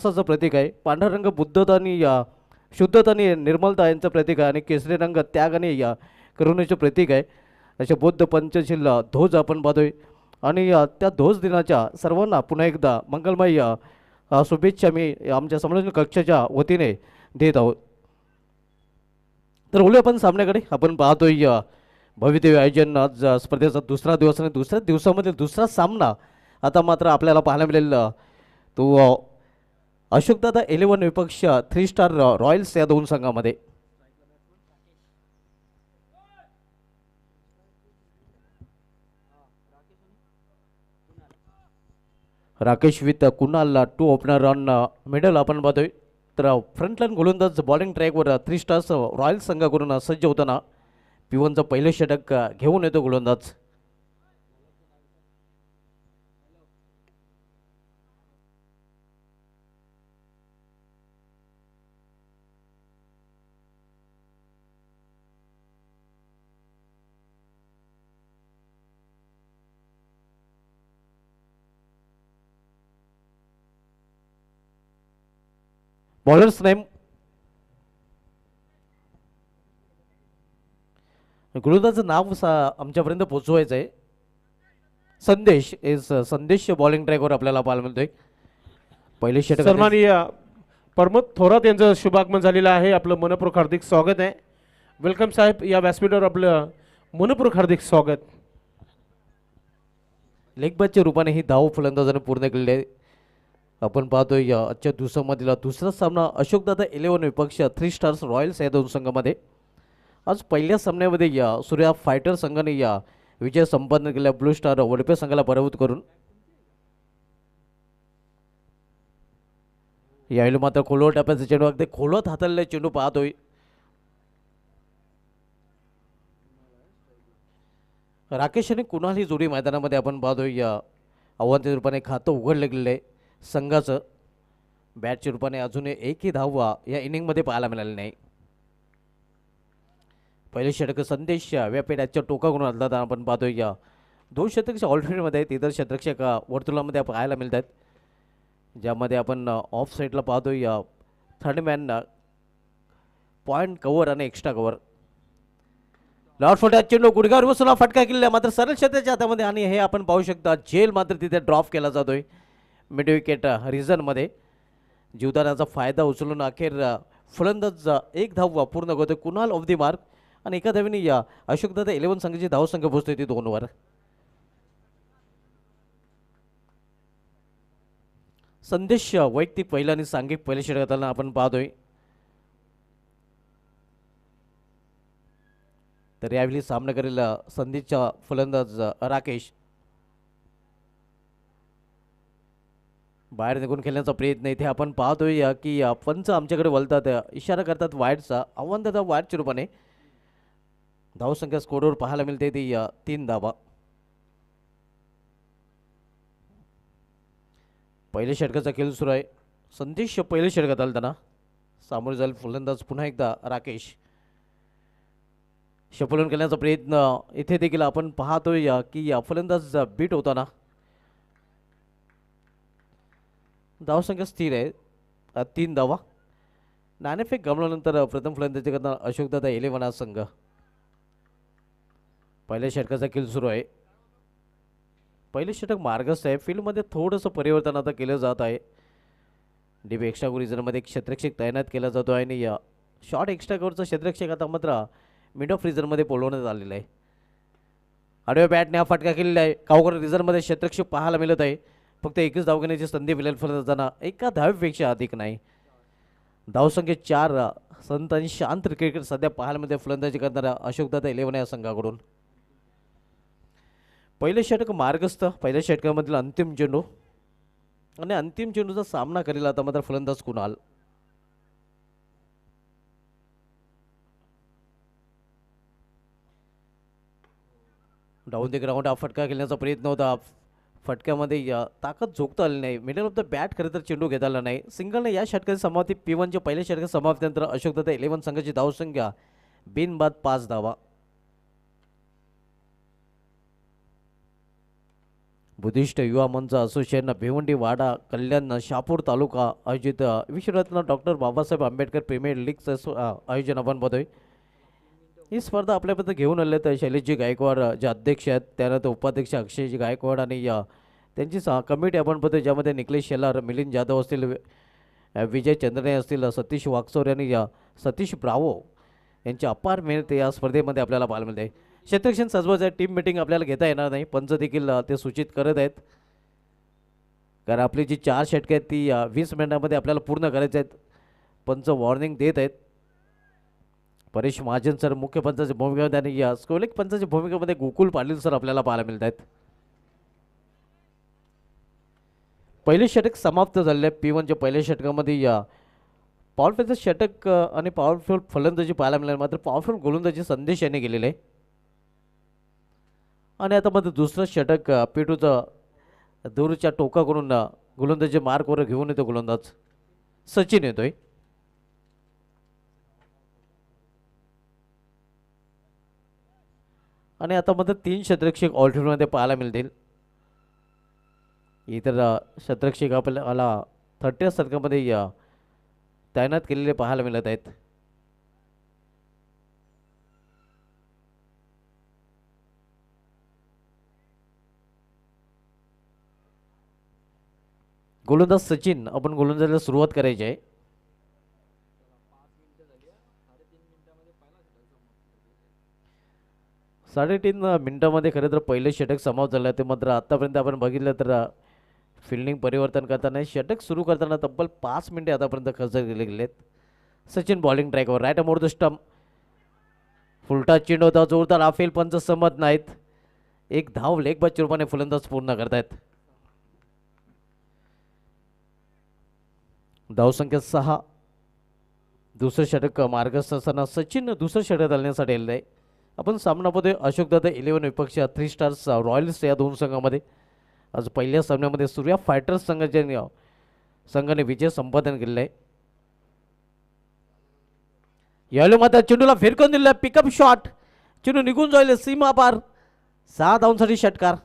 विकासाचं प्रतीक आहे. पांढरा रंग बुद्धता आणि शुद्धता आणि निर्मलता यांचं प्रतीक आहे आणि केसरी रंग त्याग आणि करुणेचे प्रतीक आहे. असे बौद्ध पंचशील ध्वज आपण पाहतोय आणि त्या ध्वज दिनाच्या सर्वांना पुन्हा एकदा मंगलमय शुभेच्छा मी आमच्या संमेलन कक्षाच्या वतीने देत आहोत. तर बोलूया आपण सामन्याकडे. आपण पाहतोय भव्यदिव्य आयोजन. आज स्पर्धेचा दुसरा दिवस आणि दुसऱ्या दिवसामधील दुसरा सामना आता मात्र आपल्याला पाहायला मिळेल. तो अशोकदादा 11 विपक्ष 3 स्टार रॉयल्स या दोन संघामध्ये. Rakesh with Kunal two opener on middle आपण पाहतोय. तर फ्रंटलाईन गोलंदाज बॉलिंग ट्रॅकवर 3 स्टार्स रॉयल्स संघाकडून सज्ज होताना पिवनचं पहिलं षटक घेऊन येतो गोलंदाज. बॉलर्स नेम गोलंदाजचं नाव आमच्यापर्यंत पोहोचवायचं आहे. संदेश संदेश बॉलिंग ट्रॅकवर आपल्याला पाहायला मिळतोय. पहिले षटक सन्माननीय प्रमोद थोरात यांचं शुभागमन झालेलं आहे. आपलं मनपूर्वक हार्दिक स्वागत आहे. वेलकम साहेब. या व्यासपीठावर आपलं मनपूर्वक हार्दिक स्वागत. लेग बॅचच्या रूपाने ही धाव फलंदाजाने पूर्ण केलेली आहे. आपण पाहतोय आजच्या दिवसामधील दुसरा सामना अशोकदादा 11 विपक्ष 3 स्टार्स रॉयल्स या दोन संघामध्ये. आज पहिल्या सामन्यामध्ये सूर्या फायटर संघाने विजय संपादन केला ब्लू स्टार वडपे संघाला पराभूत करून. यावेळी मात्र खोलवर टप्प्याचा चेंडू अगदी खोलवत हाताळलेला चेंडू पाहतोय. राकेश आणि कुणाल ही जोडी मैदानामध्ये आपण पाहतोय. आव्हानाच्या रूपाने खातं उघडलं गेलेलं आहे संघाचं. बॅटच्या रूपाने अजूनही एकही धाव या इनिंगमध्ये पाहायला मिळाली नाही. पहिले षटक संदेश व्यापेटाच्या टोकाकडून आणतात. आपण पाहतोय दोन षटक ऑलरेडीमध्ये आहेत. इतर षटरक्षक वर्तुळामध्ये पाहायला मिळत आहेत, ज्यामध्ये आपण ऑफ साईडला पाहतोय थर्ड मॅन पॉईंट कव्हर आणि एक्स्ट्रा कव्हर. लॉर्ड फोर्ट चेंडू गुडघ्यावर बसून फटका केलेला मात्र सरळ क्षेत्राच्या हातामध्ये आणि हे आपण पाहू शकता झेल मात्र तिथे ड्रॉप केला जातोय मिड विकेट रिझनमध्ये. जीवदानाचा फायदा उचलून अखेर फलंदाज एक धाव पूर्ण करतोय कुणाल ऑफ दी मार्क आणि एका धावेने अशोकदादा 11 संघाची धावसंख्या पोहोचतोय ती 2 वर. संदेश वैयक्तिक पहिला आणि सांघिक पहिले षटकात आपण पाहतोय. तर यावेळी सामना करेल संदेशचा फलंदाज राकेश. बाहेर निघून खेळण्याचा प्रयत्न इथे आपण पाहतोय की पंच आमच्याकडे वळतात, इशारा करतात वाईडचा. आव्हान दादा वाईडच्या रूपाने धावसंख्या स्कोरवर पाहायला मिळते ती 3 धावा. पहिले षटकाचा खेळ सुरू आहे. संदेश पहिले षटकात आला त्यांना सामोरे जाईल फलंदाज पुन्हा एकदा राकेश. शपलून करण्याचा प्रयत्न इथे देखील आपण पाहतोय की फलंदाज बीट होताना. धावसंख्या स्थिर आहे 3 धावा. नाणेफेक गमवल्यानंतर प्रथम फलंदाजी करणार अशोकदादा 11 हा संघ. पहिल्या षटकाचा खेळ सुरू आहे. पहिले षटक मार्गस्थ आहे. फील्डमध्ये थोडंसं परिवर्तन आता केलं जात आहे. डीप एक्स्ट्रा रिझनमध्ये एक क्षेत्ररक्षक तैनात केला जातो आहे आणि शॉर्ट एक्स्ट्रा कव्हरचा क्षेत्ररक्षक आता मात्र मिड ऑफ रिझनमध्ये बोलवण्यात आलेला आहे. आडव्या बॅटने हा फटका केलेला आहे. कावकर रिझनमध्ये क्षेत्ररक्षक पाहायला मिळत आहे. फक्त एकच धाव घेण्याची संधी मिळेल फलंदाजांना, एका धावेपेक्षा अधिक नाही. धावसंख्या 4. संत आणि शांत क्रिकेट सध्या पाहायला मिळते फलंदाजी करणारा अशोकदादा 11 या संघाकडून. पहिले षटक मार्गस्थ. पहिल्या षटकामधील अंतिम चेंडू आणि अंतिम चेंडूचा सामना करेल आता मात्र फलंदाज कुणाल. डाऊन द ग्राउंड हा फटका खेळण्याचा प्रयत्न होता. फटक्यामध्ये ताकद झोकता आली नाही. मिडल ऑफ द बॅट खरं तर चेंडू घेता आला नाही. सिंगलने या षटकाची समाप्ती P1च्या पहिल्या षटकात समाप्तीनंतर अशोकदादा 11 संघाची धावसंख्या बिनबाद 5 धावा. बुद्धिस्ट युवा मंच असोसिएशन भिवंडी वाडा कल्याण शहापूर तालुका आयोजित विश्वरत्न डॉक्टर बाबासाहेब आंबेडकर प्रीमियर लीगचं आयोजन आपण बघतोय. ही स्पर्धा आपल्यापर्यंत घेऊन आले तर शैलेशजी गायकवाड जे अध्यक्ष आहेत, त्यानंतर उपाध्यक्ष अक्षयजी गायकवाड आणि त्यांची कमिटी आपण बघतो, ज्यामध्ये निखिलेश शेलार, मिलिंद जाधव असतील, विजय चंद्रने असतील, सतीश वाकचौरे आणि सतीश ब्रावो यांची अपार मेहनत या स्पर्धेमध्ये आपल्याला पाहायला मिळते. क्षेत्रक्षण सजवायचं आहे, टीम मिटिंग आपल्याला घेता येणार नाही, पंच देखील ते सूचित करत आहेत, कारण आपली जी 4 षटके आहेत ती 20 मिनिटांमध्ये आपल्याला पूर्ण करायचे आहेत. पंच वॉर्निंग देत आहेत. परेश महाजन सर मुख्य पंचाची भूमिकेमध्ये आणि स्कोलिक पंचाची भूमिकेमध्ये गोकुल पाटील सर आपल्याला पाहायला मिळत आहेत. पहिले षटक समाप्त झालेले आहे. P1च्या पहिल्या षटकामध्ये पॉवरफुलचं षटक आणि पॉवरफुल फलंदाजी पाहायला मिळाली, मात्र पॉवरफुल गोलंदाजी संदेश यांनी गेलेले आहे. आणि आता मध्ये दुसरं षटक P2चं दूरच्या टोकाकडून गोलंदाजी मार्कवर घेऊन येतो गोलंदाज सचिन येतोय. आणि आता मध्ये 3 क्षेत्ररक्षक ऑल्टरमध्ये पाहायला मिळतील. इतर क्षेत्ररक्षक आपल्याला 30 षटकामध्ये तैनात केलेले पाहायला मिळत आहेत. गोलंदाज सचिन, आपण गोलंदाजीला सुरुवात करायची आहे. साडेतीन मिनिटामध्ये खरं तर पहिले षटक समाप्त झालं. ते मात्र आत्तापर्यंत आपण बघितलं तर फिल्डिंग परिवर्तन करताना षटक सुरू करताना तब्बल 5 मिनिटे आतापर्यंत खर्च केले गेले आहेत. सचिन बॉलिंग ट्रॅकवर, राईट मोर द स्टंप, फुलटा चेंडू होता, जोरदार आफेल, पंच सहमत नाहीत. एक धाव लेगबाजच्या रूपाने फलंदाज पूर्ण करतायत. धावसंख्या 6. दुसरं षटक मार्गस्थ असताना सचिन दुसरं षटक घालण्यासाठी आलेलं आहे. आपण सामनामध्ये अशोकदादा 11 विपक्ष 3 स्टार्स रॉयल्स या 2 संघामध्ये आज पहिल्या सामन्यामध्ये सूर्या फायटर्स संघाने विजय संपादन केलेला आहे. यावेळी मात्र चेंडूला फिरकून दिलेला पिकअप शॉट, चेंडू निघून जाईल सीमा पार, 6 धावांसाठी षटकार.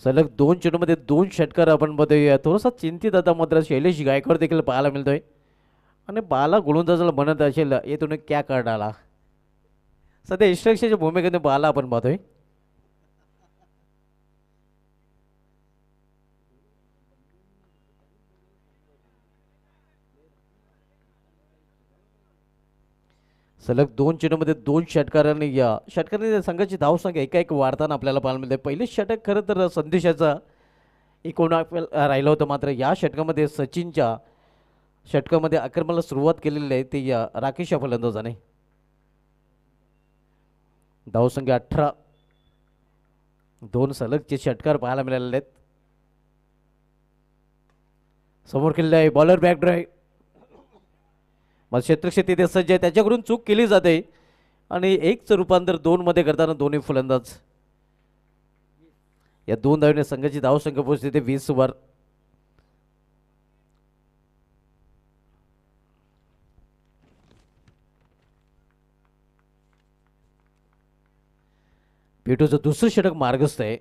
सलग 2 चेंडूमध्ये 2 षटकार आपण बघूया. थोडासा चिंतित आता मात्र शैलेश गायकवाड देखील पाहायला मिळतोय. आणि बाला गोलंदाजाला म्हणत असेल, ये तुम्ही क्या कर डाला. सध्या इन्स्ट्रक्शनच्या भूमिकेने बाला आपण पाहतोय. सलग 2 चेंडूमध्ये 2 षटकारांनी षटकारांनी संघाची धावसंख्या एकाएक वाढताना आपल्याला पाहायला मिळते. पहिले षटक खरं तर संदेशाचा एकूण राहिलं होतं, मात्र या षटकामध्ये सचिनच्या षटकामध्ये आक्रमणाला सुरुवात केलेली आहे ती राकेश या फलंदाजाने. धावसंख्या 18, 2 सलगचे षटकार पाहायला मिळालेले आहेत. समोर केलेला आहे बॉलर बॅक ड्राईव्ह, मग क्षेत्रक्षेत्र तिथे सज्ज आहे, त्याच्याकडून चूक केली जाते आणि 1चं रूपांतर 2 मध्ये करताना दोन्ही फलंदाज या 2 धावेने संघाची धावसंख्या पोहोचते ते 20 वर. P2चं दुसरं षटक मार्गस्थ आहे.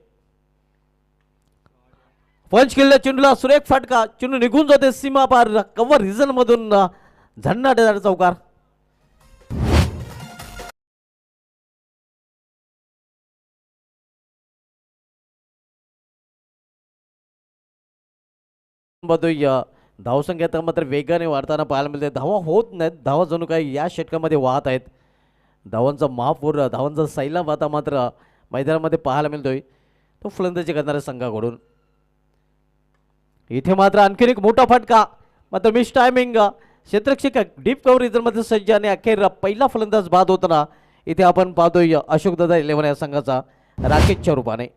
पंच केलेल्या चेंडूला सुरेख फटका, चेंडू निघून जाते सीमा पार, कव्हर रिझन मधून झन्नाट चौकार. बघतोय धावसंख्या मात्र वेगाने वाढताना पाहायला मिळते. धावा होत नाहीत, धावा जणू काही या षटकामध्ये वाहत आहेत. धावांचा महापूर, धावांचा सैलाब आता मात्र मैदानामध्ये पाहायला मिळतोय तो फलंदाजी करणाऱ्या संघाकडून. इथे मात्र आणखीन एक मोठा फटका, मात्र मिस टायमिंग. क्षेत्ररक्षक डीप कव्हरेजमध्ये सज्ज आणि अखेर पहिला फलंदाज बाद होताना इथे आपण पाहतोय अशोक दादा 11 या संघाचा राकेशच्या रूपाने.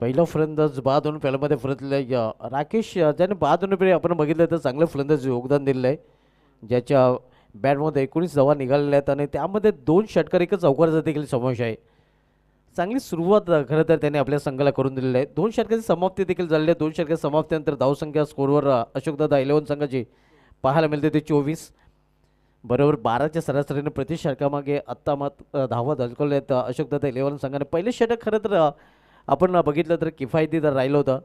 पहिला फलंदाज बाद होऊन पहिल्यामध्ये परतलेला राकेश, ज्याने बाद होण्यापूर्वी आपण बघितलं तर चांगलं फलंदाज योगदान दिलेलं आहे. ज्याच्या बॅटमध्ये 19 धावा निघालेल्या आहेत आणि त्यामध्ये 2 षटकार एकच चौकाराचा देखील समावेश आहे. चांगली सुरुवात खरं तर त्याने आपल्या संघाला करून दिलेली आहे. 2 षटकाची समाप्ती देखील झालेली आहे. 2 षटकाच्या समाप्तीनंतर धावसंख्या स्कोरवर अशोकदादा 11 संघाची पाहायला मिळते ते 24, बरोबर 12च्या सरासरीने प्रति षटकामागे आत्ता धावा धडकवल्या आहेत अशोकदादा 11 संघाने. पहिले षटक खरं तर आपण बघितलं तर किफायती तर राहिलं होतं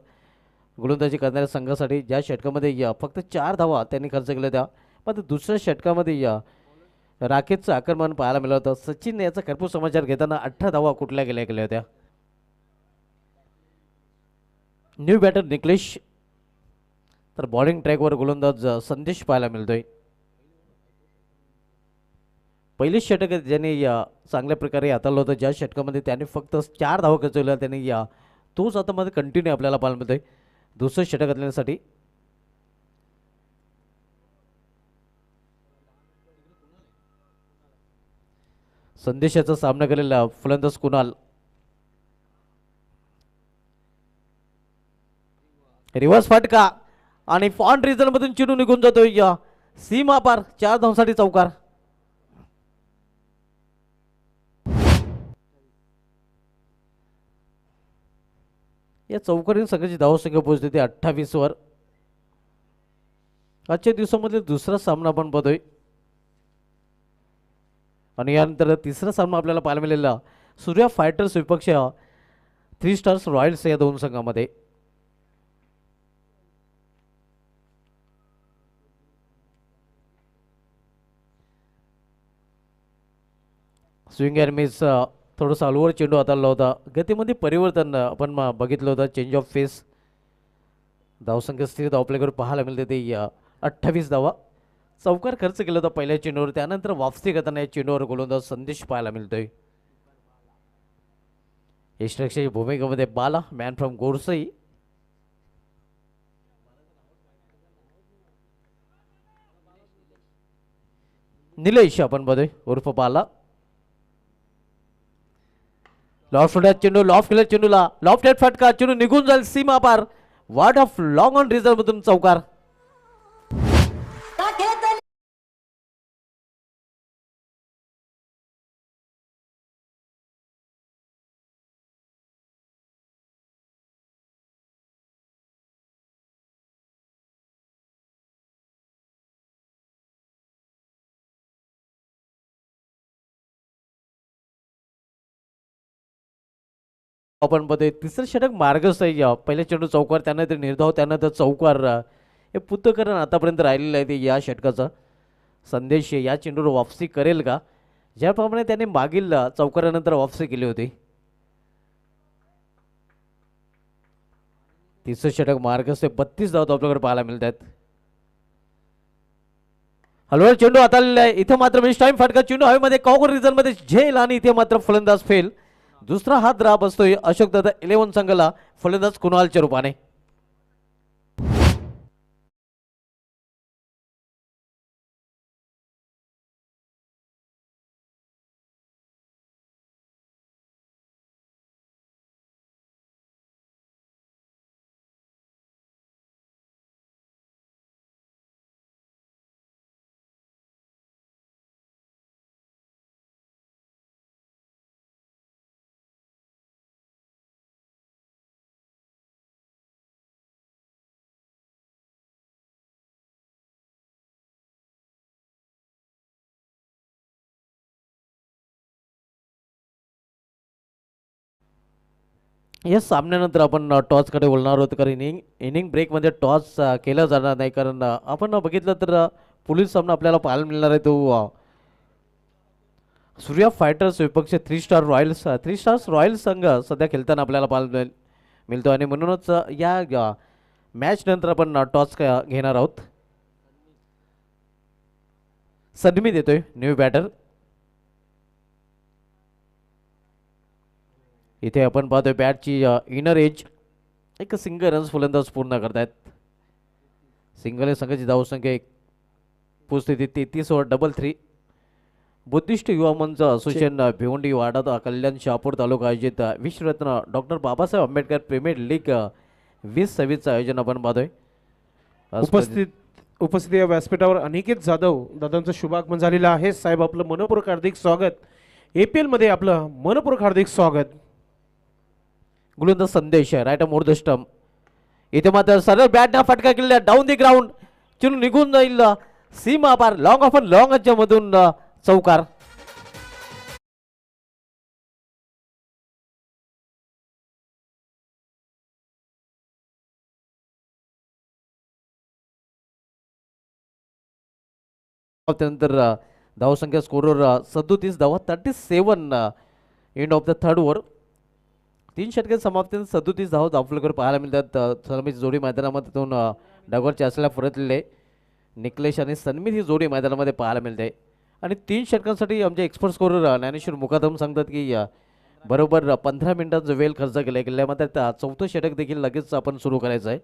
गोलंदाजी करणाऱ्या संघासाठी. ज्या षटकामध्ये फक्त 4 धावा त्यांनी खर्च केल्या त्या, मात्र दुसऱ्या षटकामध्ये राकेशचं आक्रमण पाहायला मिळालं होतं. सचिन याचा खरपूस समाचार घेताना 18 धावा कुठल्या गेल्या होत्या. न्यू बॅटर निकलेश, तर बॉलिंग ट्रॅकवर गोलंदाज संदेश पाहायला मिळतोय. पहिलेच षटक ज्यांनी चांगल्या प्रकारे हाताळलं होतं, ज्या षटकामध्ये त्याने फक्त 4 धावा खर्चवल्या त्यांनी तोच आता मध्ये कंटिन्यू आपल्याला पाहायला मिळतोय दुसरं षटक घालण्यासाठी. संदेशाचा सामना केलेला फलंदाज कुणाल. रिव्हर्स फटका आणि फॉन रिझन मधून चिडून निघून जातोय सीमा पार 4 धावांसाठी चौकार. या चौकारीने संघाची धावसंख्या पोहोचते ते 28 वर. आजच्या दिवसामध्ये दुसरा सामना आपण बघतोय आणि यानंतर तिसरा सामना आपल्याला पाहायला मिळालेला सूर्या फायटर्स विपक्ष 3 स्टार्स रॉयल्स या 2 संघामध्ये. स्विंग अँड मिस, थोडंसं अलवर चेंडू हाताळला होता. गतीमध्ये परिवर्तन आपण बघितलं होतं, चेंज ऑफ फेस. धावसंख्या स्थिर धावप्लेकर पाहायला मिळते ते 28 धावा. चौकार खर्च केला होता पहिल्या चेंडूवर, त्यानंतर वापसी करताना या चेंडूवर गोलंदाज संदेश पाहायला मिळतोय. यष्टरक्षकाच्या भूमिकेमध्ये बाला, मॅन फ्रॉम गोरसई. निलेश आपण बघतोय उर्फ बाला. लॉफ्ट चेंडू, लॉफ्ट केला चेंडूला, लॉफ्ट हेड फटका, चेंडू निघून जाईल सीमा पार. Wide of long on reserve मधून चौकार. आपण बघतोय तिसरं षटक मार्गस्थ आहे. पहिल्या चेंडू चौकार, त्यानंतर निर्धाव, त्यानंतर चौकार. हे पुतकरण आतापर्यंत राहिलेलं आहे ते या षटकाचं. संदेश या चेंडूवर वापसी करेल का, ज्याप्रमाणे त्याने मागील चौकारानंतर वापसी केली होती. तिसरं षटक मार्गस्थ 32 धावा आपल्याकडे पाहायला मिळतात. हलवल चेंडू हाताळलेला आहे. इथे मात्र मिस टाइम फटका, चेंडू हवेमध्ये कॉकर रिझन मध्ये झेल आणि इथे मात्र फलंदाज फेल. दुसरा हात राह बसतोय अशोक दादा 11 संघाला फलंदाज कुणालच्या रूपाने. या सामन्यानंतर आपण टॉसकडे बोलणार आहोत, कारण इनिंग ब्रेकमध्ये टॉस केला जाणार नाही, कारण आपण बघितलं तर पुढील सामना आपल्याला पाहायला मिळणार आहे तो सूर्या फायटर्स विपक्ष थ्री स्टार्स रॉयल्स संघ सध्या खेळताना आपल्याला पाहायला मिळतो, आणि म्हणूनच या मॅच नंतर आपण टॉस घेणार आहोत. सन्मी देतोय न्यू बॅटर. इथे आपण पाहतोय बॅटची इनर एज एक सिंगल रन्स फलंदाज पूर्ण करतायत. सिंगल संघाची धावसंख्या एक पोचते 33 over double 3. Buddhist Yuva Manch association Bhiwandi Wada Kalyan Shahapur taluka आयोजित Vishwaratna doctor Babasaheb Ambedkar premier league 2026चं आयोजन आपण पाहतोय. उपस्थित या व्यासपीठावर अनिकेत जाधव दादांचं शुभागमन झालेलं आहे. साहेब आपलं मनपूर्वक हार्दिक स्वागत. APL मध्ये आपलं मनपूर्वक हार्दिक स्वागत. गोलंदाज संदेश राईट मोर द स्टंप. इथे मात्र सरळ बॅटने फटका केलेला डाऊन दी ग्राउंड चिरून निघून जाईल सीमा पार लॉंग ऑफ लॉंग मधून चौकार. त्यानंतर धावसंख्या स्कोरवर 37 धावा 37 end of the third over. 3 षटके समाप्तीत 37 धावा धावफलकावर पाहायला मिळतात. सलमीची जोडी मैदानामधून डागवरच्या असल्याला परतलेले निकलेश आणि सन्मित ही जोडी मैदानामध्ये पाहायला मिळते, आणि 3 षटकांसाठी आमचे एक्सपर्ट स्कोरर ज्ञानेश्वर मुकादम सांगतात की बरोबर 15 मिनिटांचा वेळ खर्च केला गेल्यामध्ये चौथं षटक देखील लगेच आपण सुरू करायचं आहे,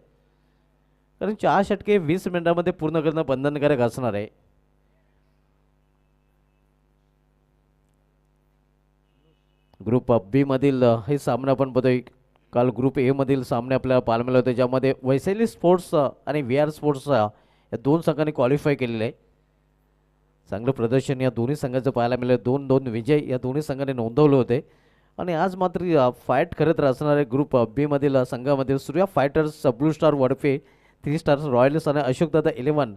कारण 4 षटके 20 मिनिटांमध्ये पूर्ण करणं बंधनकारक असणार आहे. ग्रुप बी मधील हे सामने आपण बघतोय. काल ग्रुप ए मधील सामने आपल्याला पाहायला मिळाले होते, ज्यामध्ये वैशाली स्पोर्ट्स आणि VR स्पोर्ट्स या 2 संघांनी क्वालिफाय केलेले आहे. चांगलं प्रदर्शन या दोन्ही संघाचं पाहायला मिळालं. 2-2 विजय या दोन्ही संघांनी नोंदवले होते, आणि आज मात्र फाईट करत असणारे ग्रुप बी मधील संघामध्ये Surya fighters, blue star Vadphe, 3 stars royals आणि अशोकदादा 11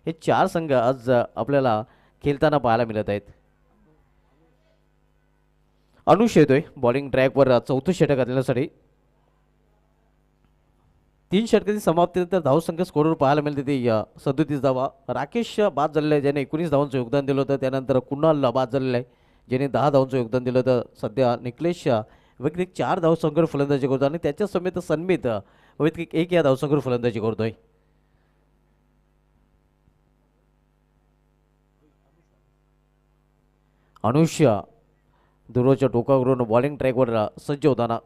हे 4 संघ आज आपल्याला खेळताना पाहायला मिळत आहेत. अनुष येतोय बॉलिंग ट्रॅकवर चौथं षटक घालण्यासाठी. 3 षटकाची समाप्तीनंतर धावसंख्या स्कोरवर पाहायला मिळते ती 37 धावा. राकेश बाद झालेला आहे, ज्याने 19 धावांचं योगदान दिलं होतं. त्यानंतर कुणाल बाद झालेला आहे, ज्याने 10 धावांचं योगदान दिलं होतं. सध्या निकलेश वैयक्तिक 4 धावसंख्येवर फलंदाजी करतो, आणि त्याच्या समेत सन्मित वैयक्तिक 1 या धावसंख्येवर फलंदाजी करतोय. अनुष दुरोच्या टोकावरून बॉलिंग ट्रॅकवर सज्ज होताना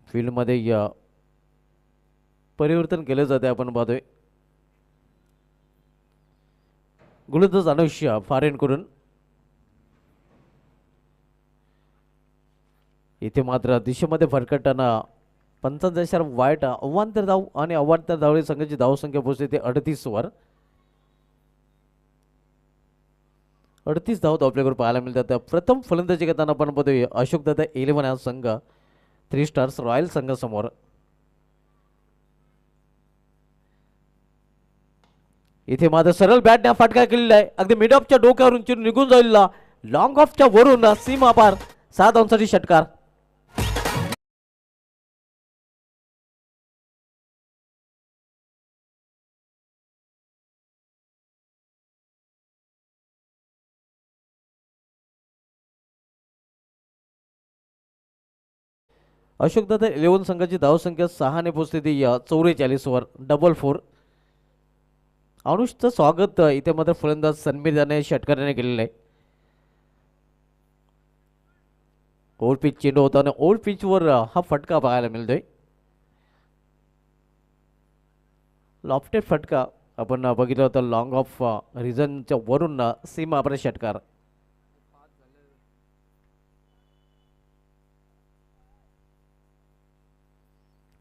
फील्डमध्ये परिवर्तन केलं जाते आपण पाहतोय. गोलंदाज अनुष फॉरेन करून इथे मात्र दिशेमध्ये फरकटताना 55 वाईट अवांतर धाव, आणि अवांतर धावडी संघाची धावसंख्या पोहोचते ते 38 वर. 38 धाव आपल्याकडे पाहायला मिळतात. प्रथम फलंदाजी करताना आपण बघतोय अशोकदादा 11 हा संघ 3 स्टार्स रॉयल संघासमोर. इथे मात्र सरळ बॅटने फटका केलेला आहे, अगदी मिड ऑफच्या डोक्यावरून चिरून निघून जाईल लॉंग ऑफच्या वरून सीमा पार 7 धावांसाठी षटकार. अशोकदादा 11 संघाची धावसंख्या 6 ने पोचते ती 44 वर डबल 4. अनुषचं स्वागत इथे मात्र फलंदाज सन्मीत याने षटकाराने केलेलं आहे. ओल्ड पिच चेंडू होता, आणि ओल्ड पिचवर हा फटका पाहायला मिळतोय. लॉफ्टेड फटका आपण बघितलं होतं लॉंग ऑफ रिझनच्या वरून सीमा आपण षटकार.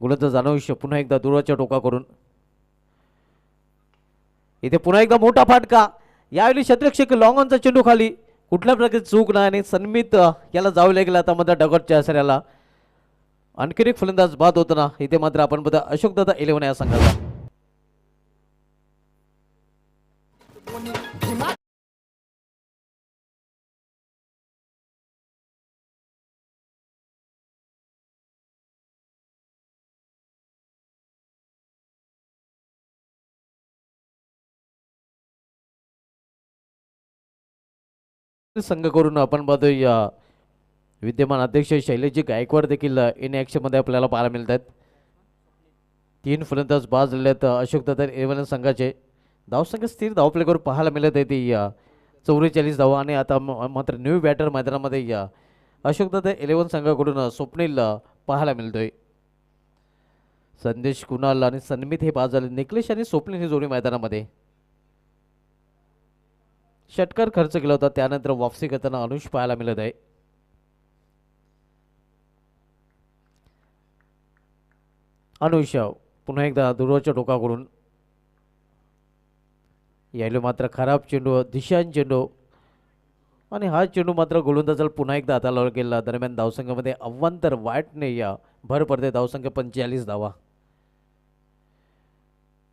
गोलंदाज अनुष पुन्हा एकदा दूरच्या टोका करून इथे पुन्हा एकदा मोठा फाटका. यावेळी क्षेत्ररक्षक लॉंगॉनचा चेंडू खाली, कुठल्या प्रकारची चूक नाही, आणि सन्मित याला जाऊ लागेल आता मध्ये डगटच्या आसऱ्याला. आणखीन एक फलंदाज बाद होताना इथे मात्र आपण बघा अशोकदादा 11 या संघाचा. संघाकडून आपण पाहतोय विद्यमान अध्यक्ष शैलेशजी गायकवाड देखील इन ॲक्शनमध्ये आपल्याला पाहायला मिळत आहेत. 3 फलंदाज बाद झाले आहेत अशोक दादा 11 संघाचे. धावसंख्या स्थिर धावफलकावर पाहायला मिळत आहे ती 44 धावा. आणि आता मात्र न्यू बॅटर मैदानामध्ये अशोक दादा 11 संघाकडून स्वप्नील पाहायला मिळतोय. संदेश कुणाल आणि सन्मित हे बाद झाले. निकलेश आणि स्वप्नील ही जोडी मैदानामध्ये. षटकार खर्च केला होता त्यानंतर वापसी करताना अनुष पाहायला मिळत आहे. अनुष पुन्हा एकदा दूरवरच्या टोकाकडून यायलो मात्र खराब चेंडू दिशान चेंडू आणि हा चेंडू मात्र गोलंदाजाला पुन्हा एकदा हाताला गेला. दरम्यान धावसंख्येमध्ये अव्वांतर वाईटने भर पडते. धावसंख्या 45 धावा.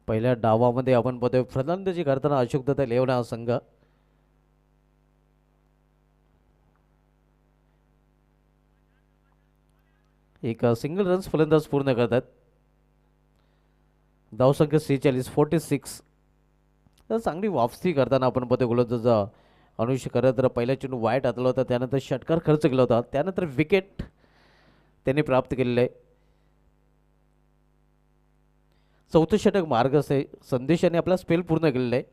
पहिल्या डावामध्ये आपण पाहतोय फलंदाजी करताना अशोक दत्त 11 हा संघ. एक सिंगल रन्स फलंदाज पूर्ण करतात. धावसंख्या 46 तर चांगली वापसी करताना आपण पाहतो गोलंदाज अनुष करत पहिला चेंडू वाईट हातला होता त्यानंतर षटकार खर्च केला होता त्यानंतर विकेट त्यांनी प्राप्त केलेलं आहे. चौथं षटक मार्ग असे संदेशाने आपला स्पेल पूर्ण केलेला आहे.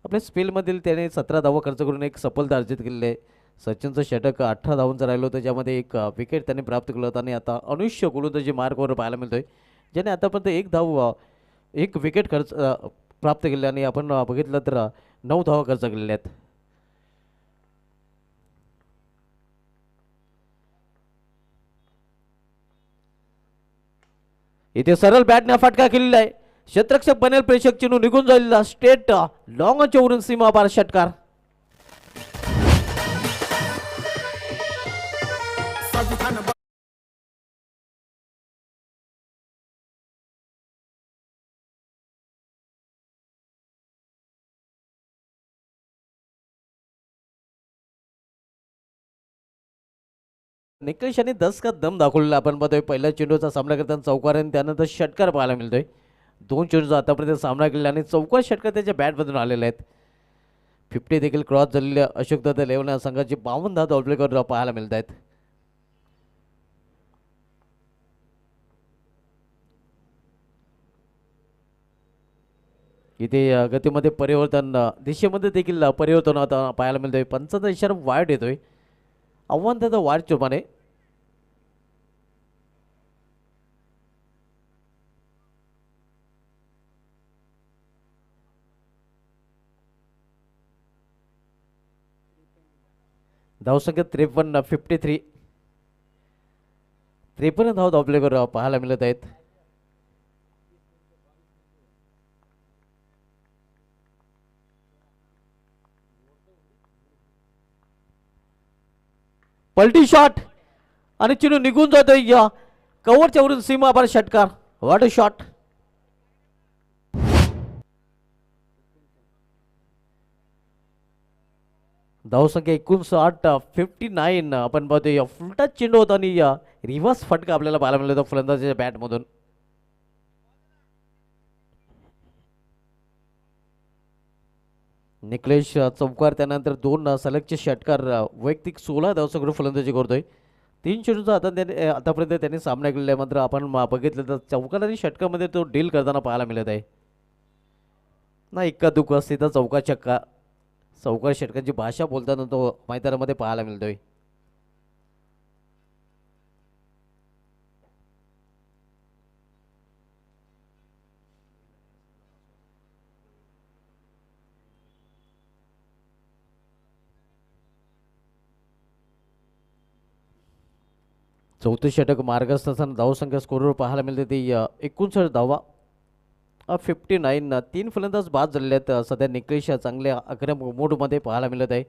आपल्या स्पेलमधील त्याने 17 धावा खर्च करून एक सफलता अर्जित केलेली आहे. सचिनचं षटक 18 धावांचं राहिलं होतं ज्यामध्ये एक विकेट त्यांनी प्राप्त केलं होतं. आणि आता अनुष गोलंदाजी मार्गवर पाहायला मिळतोय ज्याने आतापर्यंत एक विकेट खर्च प्राप्त केले आणि आपण बघितलं तर 9 धावा खर्च केलेल्या आहेत. इथे सरळ बॅटने फटका केलेला आहे. क्षेत्ररक्षक बनेल प्रेक्षक चेंडू निघून जाईल स्टेट लॉंगच्या वरून सीमा पार षटकार. निकलेश यांनी 10 का दम दाखवलेला आपण पाहतोय. पहिल्या चेंडूचा सामना करताना चौकार आणि त्यानंतर षटकार पाहायला मिळतोय. 2 चेंडूचा आतापर्यंत सामना केला आणि चौकार षटकार त्याच्या बॅटमधून आलेले आहेत. 50 देखील क्रॉस झालेल्या अशोक दत्त 11 संघाची 52 धावा धावफलकावर पाहायला मिळत आहेत. इथे गतीमध्ये परिवर्तन दिशेमध्ये देखील परिवर्तन आता पाहायला मिळतोय. पंचांचा इशारा वाईट येतोय. आव्हान त्याचं वाढ चोपाने. धावसंख्या 53 धाव धावफलकावर पाहायला मिळत आहेत. पलटी शॉट आणि चेंडू निघून जातोय कव्हरच्या वरून सीमा पार षटकार. What a shot. धावसंख्या 59 आपण पाहतोय. फुलटा चेंडू होता आणि रिव्हर्स फटका आपल्याला पाहायला मिळत होता फलंदाजाच्या बॅटमधून. निकलेश चौकार त्यानंतर 2 सलगचे षटकार वैयक्तिक 16 धावसंख्येवर फलंदाजी करतोय. 3 चेंडूचा आतापर्यंत त्यांनी सामना केलेला आहे. मात्र आपण बघितलं तर चौकार आणि षटकामध्ये तो डील करताना पाहायला मिळत आहे. ना इक्का दुक्का असते तर चौका चक्का चौकार षटकांची भाषा बोलताना तो मैदानामध्ये पाहायला मिळतोय. चौथं षटक मार्गस्थ असताना धावसंख्या स्कोरवर पाहायला मिळते ती 59 धावा. 59 3 फलंदाज बाद झालेले आहेत. सध्या निकलेश चांगल्या अग्रम मोडमध्ये पाहायला मिळत आहे.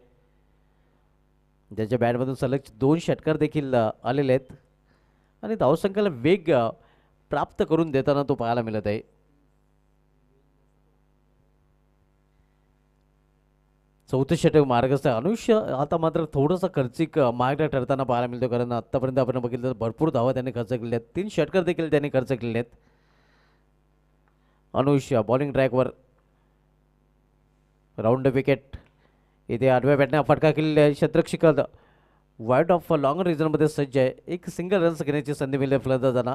ज्याच्या बॅटमधून सलग 2 षटकार देखील आलेले आहेत आणि धावसंख्येला वेग प्राप्त करून देताना तो पाहायला मिळत आहे. चौथं षटक मार्गस्थ अनुष्य आता मात्र थोडंसं खर्चिक मार्ग ठरताना पाहायला मिळतो. कारण आत्तापर्यंत आपण बघितलं तर भरपूर धावा त्यांनी खर्च केल्या आहेत. 3 षटकार देखील त्यांनी खर्च केले आहेत. अनुष्य बॉलिंग ट्रॅकवर राऊंड विकेट इथे आडव्या बॅटने फटका केलेला आहे. क्षेत्ररक्षक वाईड ऑफ लॉंग रिझनमध्ये सज्ज आहे. एक सिंगल रन्स घेण्याची संधी मिळते फलंदाजांना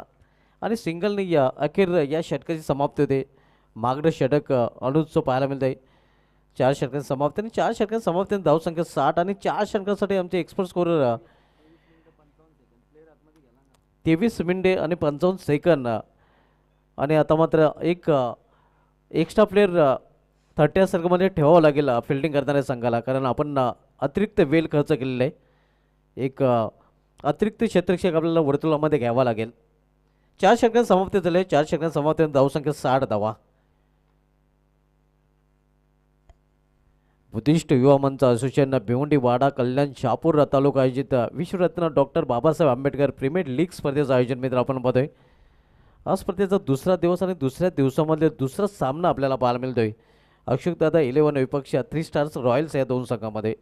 आणि सिंगलने या अखेर या षटकाची समाप्ती होते. मागडं षटक अनुजचं पाहायला मिळतं आहे. 4 षटकांची समाप्ती आणि 4 षटकांची समाप्ती धावसंख्या 60 आणि 4 षटकांसाठी आमचे एक्सपर्ट स्कोरर 23 मिनिटे आणि 55 सेकंद. आणि आता मात्र एक एक्स्ट्रा प्लेअर 30 सर्कलमध्ये ठेवावं लागेल फिल्डिंग करणाऱ्या संघाला, कारण आपण अतिरिक्त वेळ खर्च केलेला आहे. एक अतिरिक्त क्षेत्ररक्षक आपल्याला वर्तुळामध्ये घ्यावा लागेल. 4 षटकांची समाप्ती झाले. 4 षटकांची समाप्ती धावसंख्या 60 धावा. बुद्धिस्ट युवा मंच असोसिएशन भिवंडी वाडा कल्याण शहापूर तालुका आयोजित Vishwaratna doctor Babasaheb Ambedkar premier league स्पर्धेचं आयोजन मित्र आपण पाहतोय. आज स्पर्धेचा दुसरा दिवस आणि दुसऱ्या दिवसामधले दुसरा सामना आपल्याला पाहायला मिळतोय. अक्षुकदादा 11 विपक्ष 3 स्टार्स रॉयल्स या दोन संघामध्ये.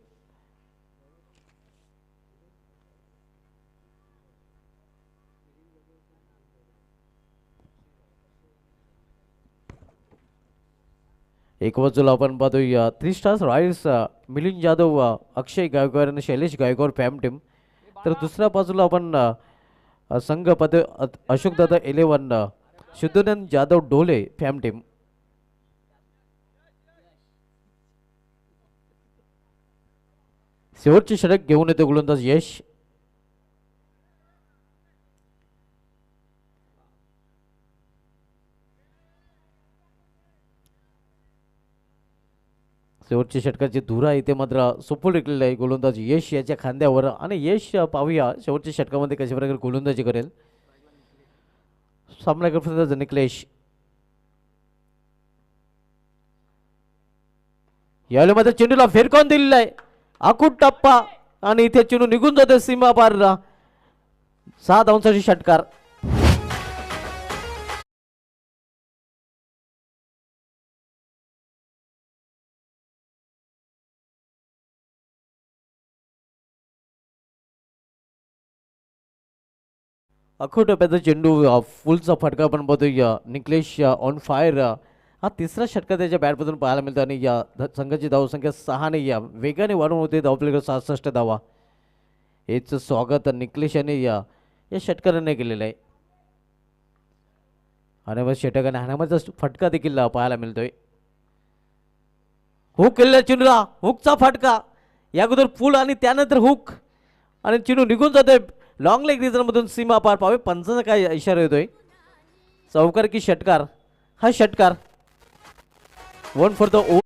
एक बाजूला आपण पाहतोय 3 स्टार्स रॉयल्स मिलिंद जाधव अक्षय गायकवाड आणि शैलेश गायकवाड फॅम टीम. तर दुसऱ्या बाजूला आपण संघ पाहतोय अशोकदादा 11 शुद्धनंद जाधव डोले फॅम टीम. शेवटचे षटक घेऊन येतो गोलंदाज यश. शेवटच्या षटकाची धुरा इथे मात्र सुपूल विकलेला आहे गोलंदाज यश याच्या खांद्यावर. आणि यश पाहूया शेवटच्या षटकामध्ये कशा प्रकारे गोलंदाजी करेल. सामना करतो निकलेश. यावेळी मात्र चेंडूला फेरकावून दिलेला आहे. आखूट टप्पा आणि इथे चेंडू निघून जाते सीमा पार. 6 धावांसाठी षटकार. अखूट टप्प्याचा चेंडू फुलचा फटका पण बघतोय. Niklesh on fire. हा तिसरा षटका त्याच्या बॅटमधून पाहायला मिळतो आणि या संघाची धावसंख्या 6 ने या वेगाने वाढून होते. धावपलीकडे 67 धावा. हेच स्वागत निकलेश यांनी या षटकाराने केलेलं आहे. आणि मग षटकाने हाणामाचा फटका देखील पाहायला मिळतोय. हुक केलेला चेंडूला हुकचा फटका. या अगोदर पूल आणि त्यानंतर हुक आणि चेंडू निघून जातोय लॉंग लेग रिझनमधून सीमा पार. पावे पंचांचा काय इशारा येतोय. चौकार की षटकार. हा षटकार 1 फॉर द ओ.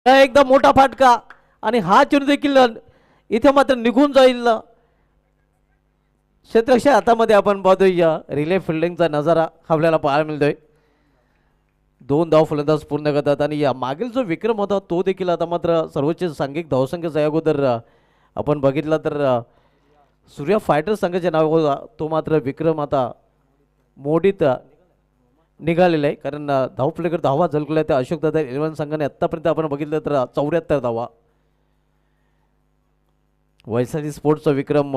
एकदम मोठा फाटका आणि हा चेंडू देखील इथे मात्र निघून जाईल. क्षेत्ररक्षक हातामध्ये आपण पाहतोय रिले फिल्डिंगचा नजारा आपल्याला पाहायला मिळतोय. 2 धाव फलंदाज पूर्ण करतात आणि या मागील जो विक्रम होता तो देखील आता मात्र सर्वोच्च सांघिक धावसंख्येचा अगोदर आपण बघितला तर सूर्या फायटर संघाचे नाव होता तो मात्र विक्रम आता मोडीत निघालेला आहे. कारण धावपलीकडे धावा झलकल्या त्या अशोकदादा 11 संघाने आत्तापर्यंत आपण बघितलं तर 74 धावा. वैशाली स्पोर्ट्सचा विक्रम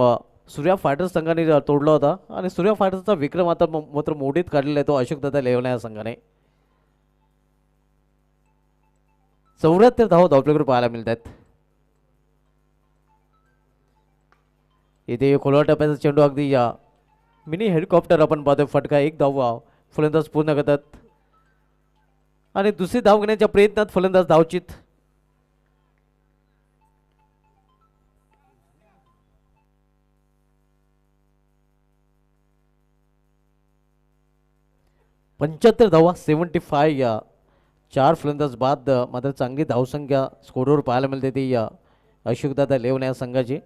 सूर्या फायटर्स संघाने तोडला होता आणि सूर्या फायटर्सचा विक्रम आता मात्र मोडीत काढलेला आहे तो अशोकदादा 11 या संघाने. 74 धावा धावपलीकडे पाहायला मिळतात. इथे खोलवा टप्प्याचा चेंडू अगदी या मिनी हेलिकॉप्टर आपण पाहतोय. फटका 1 धाव फलंदाज पूर्ण करतात आणि दुसरी धाव घेण्याच्या प्रयत्नात फलंदाज धावचित. पंच्याहत्तर धावा 75 या 4 फलंदाज बाद मात्र चांगली धावसंख्या स्कोरवर पाहायला मिळते ती या अशोकदादा लेवणे या संघाची.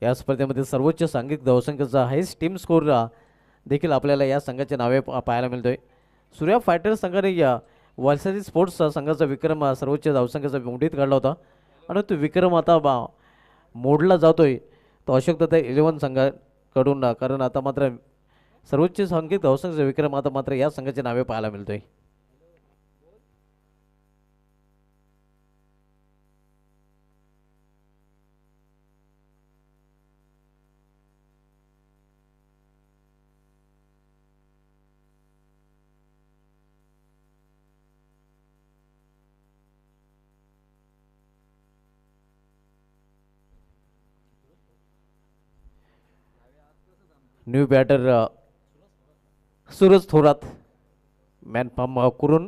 या स्पर्धेमध्ये सर्वोच्च सांघिक धावसंख्येचा हायस्ट टीम स्कोर देखील आपल्याला या संघाच्या नावे पाहायला मिळतोय. सूर्या फायटर्स संघाने या वलसाडी स्पोर्ट्स संघाचा विक्रम सर्वोच्च धावसंख्येचा मोडीत काढला होता आणि तो विक्रम आता मोडला जातोय तो अशोकदादा 11 संघाकडून, कारण आता मात्र सर्वोच्च सांघिक धावसंख्येचा विक्रम आता मात्र या संघाच्या नावे पाहायला मिळतोय. न्यू बॅटर सूरज थोरात मॅन फॉर्म करून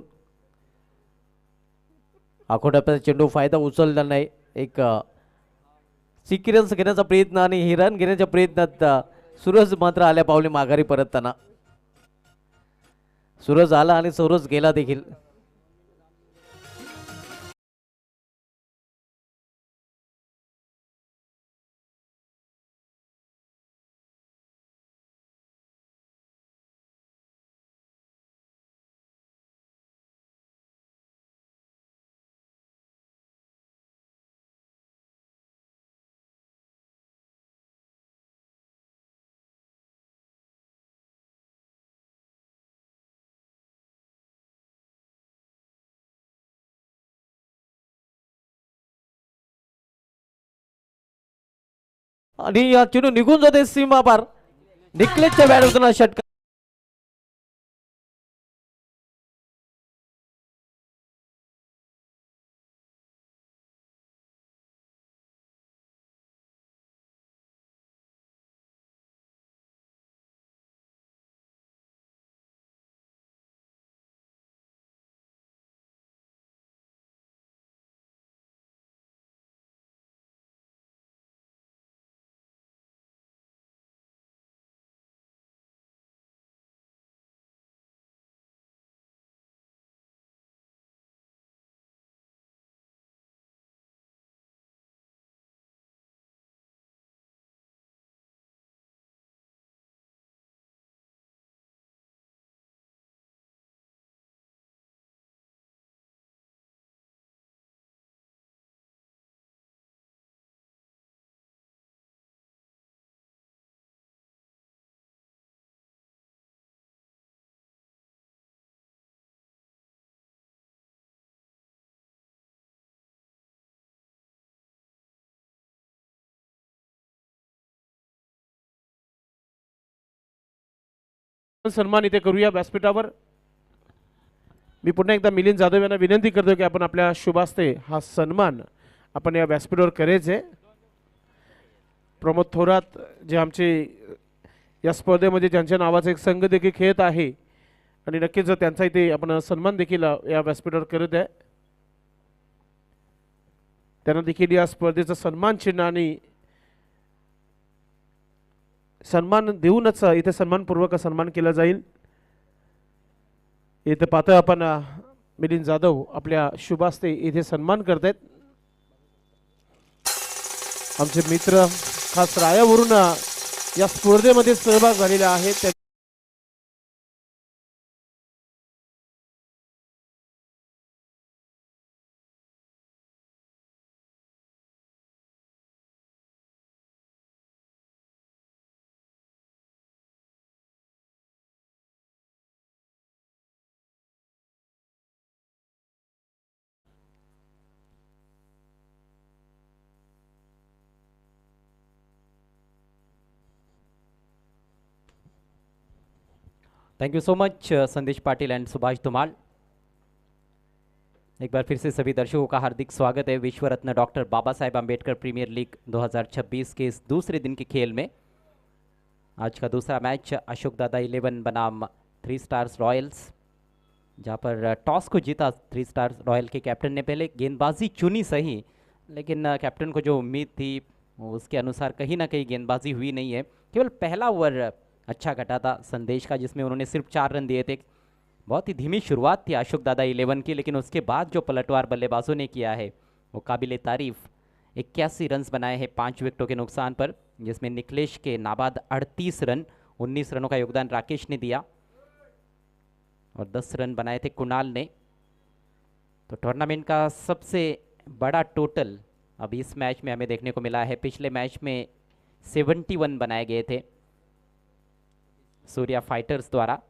आखोड्याचा चेंडू फायदा उचलला नाही. एक सिक्युरन्स घेण्याचा प्रयत्न आणि हिरान घेण्याच्या प्रयत्नात सूरज मात्र आल्या पावले माघारी परतताना. सूरज आला आणि सूरज गेला देखील. आणि या चेंडू निघून जाते सीमा पार. निकलेसच्या बॅटमधून षटकार. सन्मान इथे करूया व्यासपीठावर. मी पुन्हा एकदा मिलिंद जाधव यांना विनंती करतो की आपण आपल्या शुभास्ते हा सन्मान आपण या व्यासपीठावर करायचे. प्रमोद थोरात जे आमचे या स्पर्धेमध्ये ज्यांच्या नावाचा एक संघ देखील खेळत आहे आणि नक्कीच त्यांचा इथे आपण सन्मान देखील या व्यासपीठावर करत आहे. त्यांना देखील या स्पर्धेचं सन्मान चिन्ह आणि सन्मान देऊनच इथे सन्मानपूर्वक सन्मान केला जाईल. इथे पाहतोय आपण मिलिंद जाधव आपल्या शुभास्ते इथे सन्मान करतायत. आमचे मित्र खास रायावरून या स्पर्धेमध्ये सहभाग झालेले आहेत. थैंक यू सो मच संदेश पाटिल एंड सुभाष धुमाल. एक बार फिर से सभी दर्शकों का हार्दिक स्वागत है विश्व रत्न doctor Baba Saheb Ambedkar premiere league 2026 के इस दूसरे दिन के खेल में. आज का दूसरा मैच अशोक दादा 11 बनाम 3 स्टार्स रॉयल्स, जहां पर टॉस को जीता 3 स्टार्स रॉयल के कैप्टन ने. पहले गेंदबाजी चुनी सही, लेकिन कैप्टन को जो उम्मीद थी उसके अनुसार कहीं ना कहीं गेंदबाजी हुई नहीं है. केवल पहला ओवर अच्छा कटा था संदेश का, जिसमें उन्होंने सिर्फ 4 रन दिए थे. बहुत ही धीमी शुरुआत थी अशोक दादा 11 की, लेकिन उसके बाद जो पलटवार बल्लेबाजों ने किया है वो काबिल तारीफ. 81 रन्स बनाए हैं 5 विकेटों के नुकसान पर, जिसमें निखिलेश के नाबाद 38 रन, 19 रनों का योगदान राकेश ने दिया और 10 रन बनाए थे कुणाल ने। तो टूर्नामेंट का सबसे बड़ा टोटल अब इस मैच में हमें देखने को मिला है। पिछले मैच में 71 बनाए गए थे सूर्या फाइटर्स द्वारा।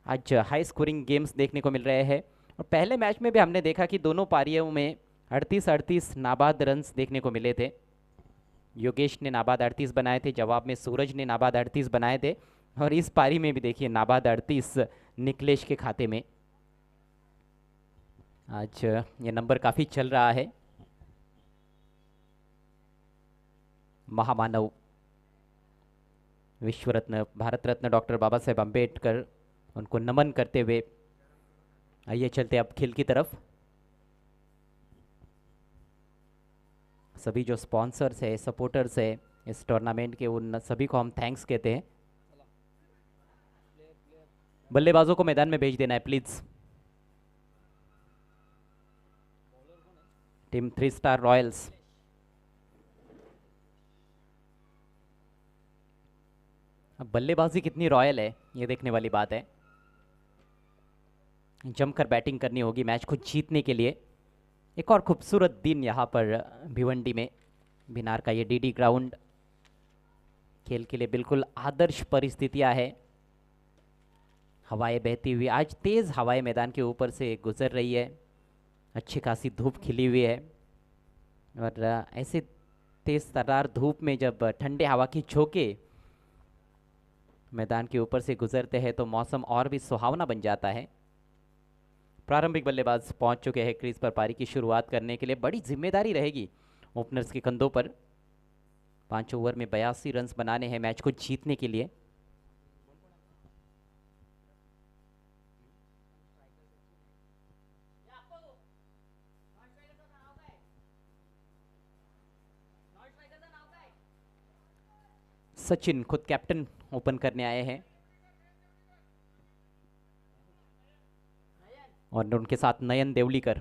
आज हाई स्कोरिंग गेम्स देखने को मिल रहे हैं और पहले मैच में भी हमने देखा कि दोनों पारियों में 38 नाबाद रन्स देखने को मिले थे। योगेश ने नाबाद 38 बनाए थे, जवाब में सूरज ने नाबाद 38 बनाए थे और इस पारी में भी देखिए नाबाद 38 निखिलेश के खाते में। आज ये नंबर काफ़ी चल रहा है। महामानव, विश्व रत्न, भारत रत्न डॉक्टर बाबा साहेब अम्बेडकर, उनको नमन करते हुए आइए चलते अब खेल की तरफ। सभी जो स्पॉन्सर्स है, सपोर्टर्स है इस टूर्नामेंट के, उन सभी को हम थैंक्स कहते हैं। बल्लेबाजों को मैदान में भेज देना है प्लीज। Team 3 star Royals. अब बल्लेबाजी कितनी रॉयल है ये देखने वाली बात है। जमकर बैटिंग करनी होगी मैच को जीतने के लिए। एक और खूबसूरत दिन यहाँ पर भिवंडी में, बिनार का ये डीडी ग्राउंड खेल के लिए बिल्कुल आदर्श परिस्थितियाँ है। हवाएं बहती हुई, आज तेज़ हवाएं मैदान के ऊपर से गुजर रही है, अच्छी खासी धूप खिली हुई है और ऐसे तेज़ तर्रार धूप में जब ठंडे हवा की झोंके मैदान के ऊपर से गुजरते हैं तो मौसम और भी सुहावना बन जाता है। प्रारंभिक बल्लेबाज पहुंच चुके हैं क्रीज पर पारी की शुरुआत करने के लिए। बड़ी जिम्मेदारी रहेगी ओपनर्स के कंधों पर। 5 ओवर में 82 रन्स बनाने हैं मैच को जीतने के लिए। सचिन खुद कैप्टन ओपन करने आए हैं और उनके साथ नयन देवलीकर।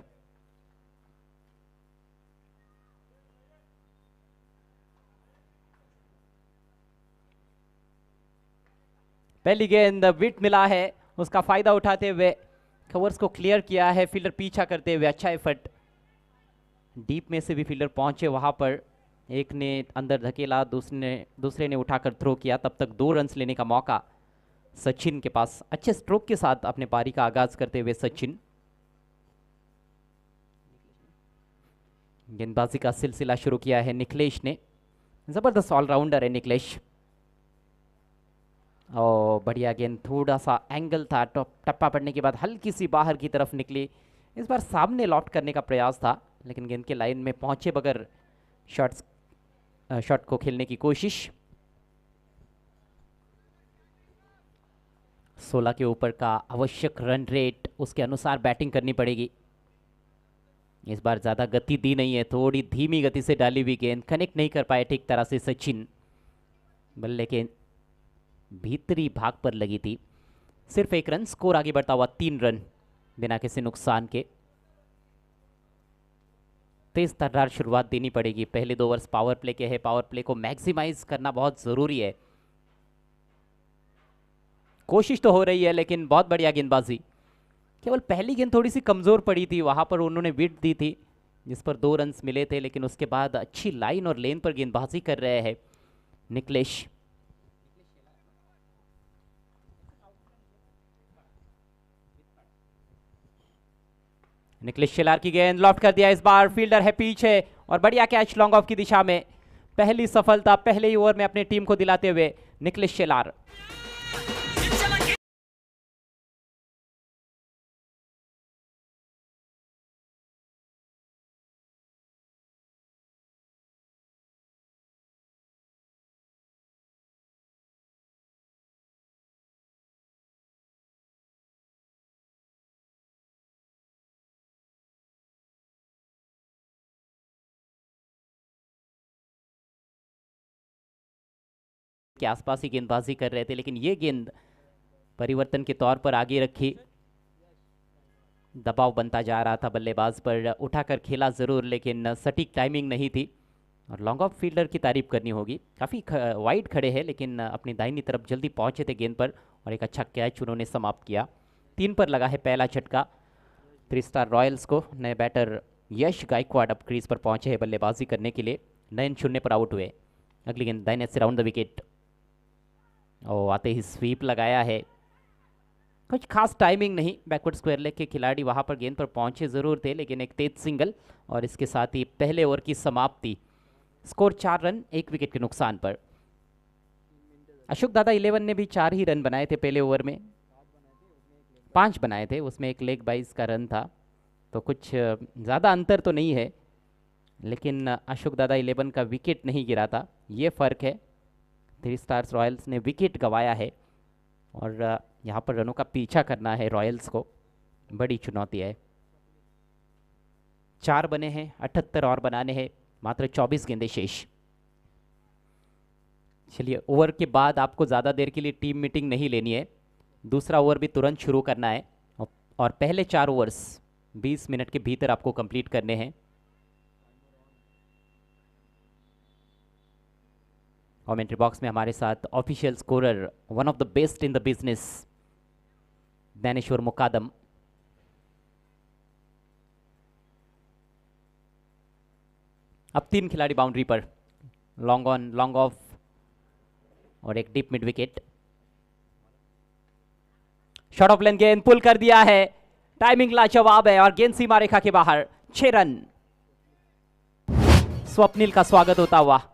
पहली गेंद विट मिला है, उसका फायदा उठाते हुए कवर्स को क्लियर किया है, फील्डर पीछा करते हुए अच्छा एफर्ट। डीप में से भी फील्डर पहुंचे वहां पर, एक ने अंदर धकेला, दूसरे ने उठाकर थ्रो किया। तब तक 2 रन्स लेने का मौका सचिन के पास। अच्छे स्ट्रोक के साथ अपने पारी का आगाज करते हुए सचिन। गेंदबाजी का सिलसिला शुरू किया है निखिलेश ने। जबरदस्त ऑलराउंडर है निखिलेश। और बढ़िया गेंद, थोड़ा सा एंगल था, टप्पा पड़ने के बाद हल्की सी बाहर की तरफ निकली। इस बार सामने लॉट करने का प्रयास था लेकिन गेंद के लाइन में पहुंचे बगैर शॉट को खेलने की कोशिश। 16 के ऊपर का आवश्यक रन रेट, उसके अनुसार बैटिंग करनी पड़ेगी। इस बार ज़्यादा गति दी नहीं है, थोड़ी धीमी गति से डाली हुई गेंद, कनेक्ट नहीं कर पाए ठीक तरह से सचिन। बल्ले के भीतरी भाग पर लगी थी। सिर्फ 1 रन, स्कोर आगे बढ़ता हुआ 3 रन बिना किसी नुकसान के। तेज तर्रार शुरुआत देनी पड़ेगी। पहले 2 ओवर्स पावर प्ले के हैं, पावर प्ले को मैक्सिमाइज करना बहुत ज़रूरी है। कोशिश तो हो रही है लेकिन बहुत बढ़िया गेंदबाजी। केवल पहली गेंद थोड़ी सी कमज़ोर पड़ी थी, वहां पर उन्होंने विट दी थी जिस पर 2 रन्स मिले थे, लेकिन उसके बाद अच्छी लाइन और लेन पर गेंदबाजी कर रहे हैं निखिलेश। निखिलेश शेलार की गेंद लॉफ्ट कर दिया। इस बार फील्डर है पीछे और बढ़िया कैच लॉन्ग ऑफ की दिशा में। पहली सफलता पहले ही ओवर में अपने टीम को दिलाते हुए निखिलेश शेलार। के आसपास ही गेंदबाजी कर रहे थे लेकिन ये गेंद परिवर्तन के तौर पर आगे रखी। दबाव बनता जा रहा था बल्लेबाज पर, उठाकर खेला ज़रूर लेकिन सटीक टाइमिंग नहीं थी। और लॉन्ग ऑफ फील्डर की तारीफ करनी होगी, काफ़ी वाइड खड़े हैं लेकिन अपनी दाहिनी तरफ जल्दी पहुंचे थे गेंद पर और एक अच्छा कैच उन्होंने समाप्त किया। 3 पर लगा है पहला झटका 3 स्टार रॉयल्स को। नए बैटर यश गायकवाड़ अब क्रीज पर पहुंचे हैं बल्लेबाजी करने के लिए। 9 पर आउट हुए। अगली गेंद दाहिने से राउंड द विकेट और आते ही स्वीप लगाया है। कुछ खास टाइमिंग नहीं, बैकवर्ड स्क्वायर लेग के खिलाड़ी वहां पर गेंद पर पहुंचे जरूर थे लेकिन एक तेज सिंगल और इसके साथ ही पहले ओवर की समाप्ति। स्कोर 4 रन 1 विकेट के नुकसान पर। अशोक दादा 11 ने भी 4 ही रन बनाए थे पहले ओवर में, 5 बनाए थे, उसमें एक लेग बाइज का रन था, तो कुछ ज़्यादा अंतर तो नहीं है लेकिन अशोक दादा 11 का विकेट नहीं गिरा था, ये फ़र्क है। 3 स्टार्स रॉयल्स ने विकेट गंवाया है और यहाँ पर रनों का पीछा करना है रॉयल्स को, बड़ी चुनौती है। 4 बने हैं, 78 और बनाने हैं, मात्र 24 गेंदें शेष। चलिए, ओवर के बाद आपको ज़्यादा देर के लिए टीम मीटिंग नहीं लेनी है, दूसरा ओवर भी तुरंत शुरू करना है और पहले 4 ओवर्स 20 मिनट के भीतर आपको कंप्लीट करने हैं। कमेंट्री बॉक्स में हमारे साथ official scorer, one of the best in the business, Dnyaneshwar Mukadam. अब 3 खिलाड़ी बाउंड्री पर, लॉन्ग ऑन, लॉन्ग ऑफ और एक deep mid wicket. Short of length गेंद पुल कर दिया है, टाइमिंग लाजवाब है और गेंद सीमा रेखा के बाहर। 6 रन। स्वप्निल का स्वागत होता हुआ।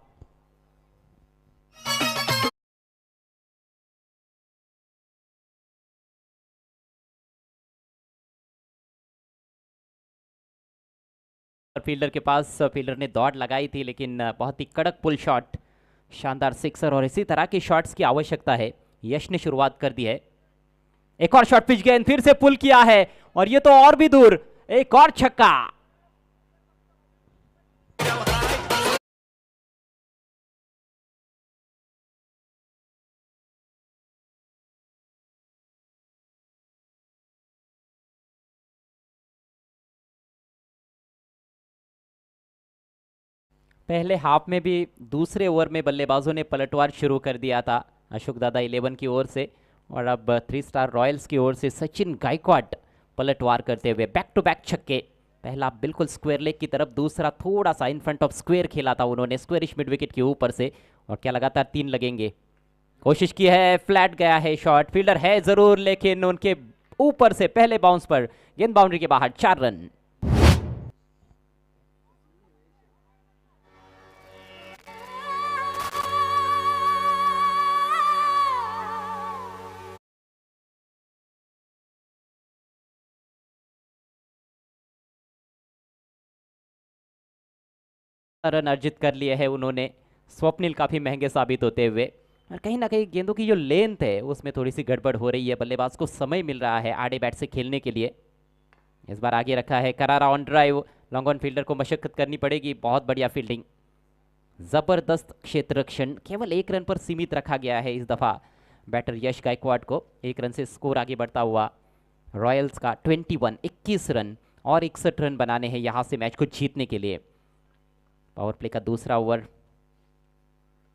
फील्डर के पास, फील्डर ने दौड़ लगाई थी लेकिन बहुत ही कड़क पुल शॉट, शानदार सिक्सर और इसी तरह के शॉट्स की आवश्यकता है। यश ने शुरुआत कर दी है, एक और शॉट पिच गेंद फिर से पुल किया है और ये तो और भी दूर, एक और छक्का। पहले हाफ में भी दूसरे ओवर में बल्लेबाजों ने पलटवार शुरू कर दिया था अशोक दादा 11 की ओर से और अब 3 स्टार रॉयल्स की ओर से सचिन गायकवाड़ पलटवार करते हुए बैक टू बैक छक्के। पहला बिल्कुल स्क्वायर लेग की तरफ, दूसरा थोड़ा सा इन फ्रंट ऑफ स्क्वायर खेला था उन्होंने, स्क्वायरिश मिड विकेट के ऊपर से, और क्या लगातार 3 लगेंगे। कोशिश की है, फ्लैट गया है शॉट, फील्डर है जरूर लेकिन उनके ऊपर से पहले बाउंस पर गेंद बाउंड्री के बाहर। 4 रन। रन अर्जित कर लिए हैं उन्होंने। स्वप्निल काफ़ी महंगे साबित होते हुए, और कहीं ना कहीं गेंदों की जो लेंथ है उसमें थोड़ी सी गड़बड़ हो रही है, बल्लेबाज को समय मिल रहा है आड़े बैट से खेलने के लिए। इस बार आगे रखा है करारा on drive, long on fielder को मशक्कत करनी पड़ेगी, बहुत बढ़िया फील्डिंग, जबरदस्त क्षेत्र रक्षण। केवल 1 रन पर सीमित रखा गया है इस दफा बैटर यश गायकवाड़ को। 1 रन से स्कोर आगे बढ़ता हुआ रॉयल्स का 21 रन और 61 रन बनाने हैं यहां से मैच को जीतने के लिए। पावर प्ले का दूसरा ओवर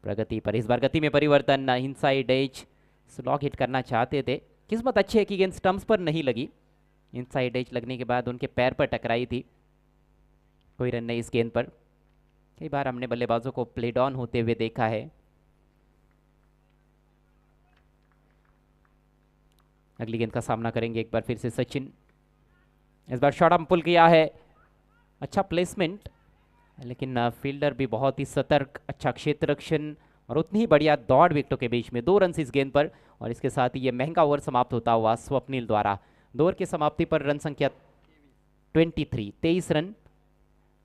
प्रगति पर, इस बार गति में परिवर्तन, इनसाइड एज स्लॉग हिट करना चाहते थे, किस्मत अच्छी है कि गेंद स्टंप्स पर नहीं लगी, इनसाइड एज लगने के बाद उनके पैर पर टकराई थी। कोई रन नहीं इस गेंद पर। कई बार हमने बल्लेबाजों को प्ले डाउन होते हुए देखा है। अगली गेंद का सामना करेंगे एक बार फिर से सचिन। इस बार शॉर्ट आर्म पुल किया है, अच्छा प्लेसमेंट, लेकिन फील्डर भी बहुत ही सतर्क, अच्छा क्षेत्र रक्षण और उतनी ही बढ़िया दौड़ विकेटों के बीच में। 2 रन इस गेंद पर और इसके साथ ही ये महंगा ओवर समाप्त होता हुआ स्वप्निल द्वारा। 2 ओवर की समाप्ति पर रन संख्या 23 रन,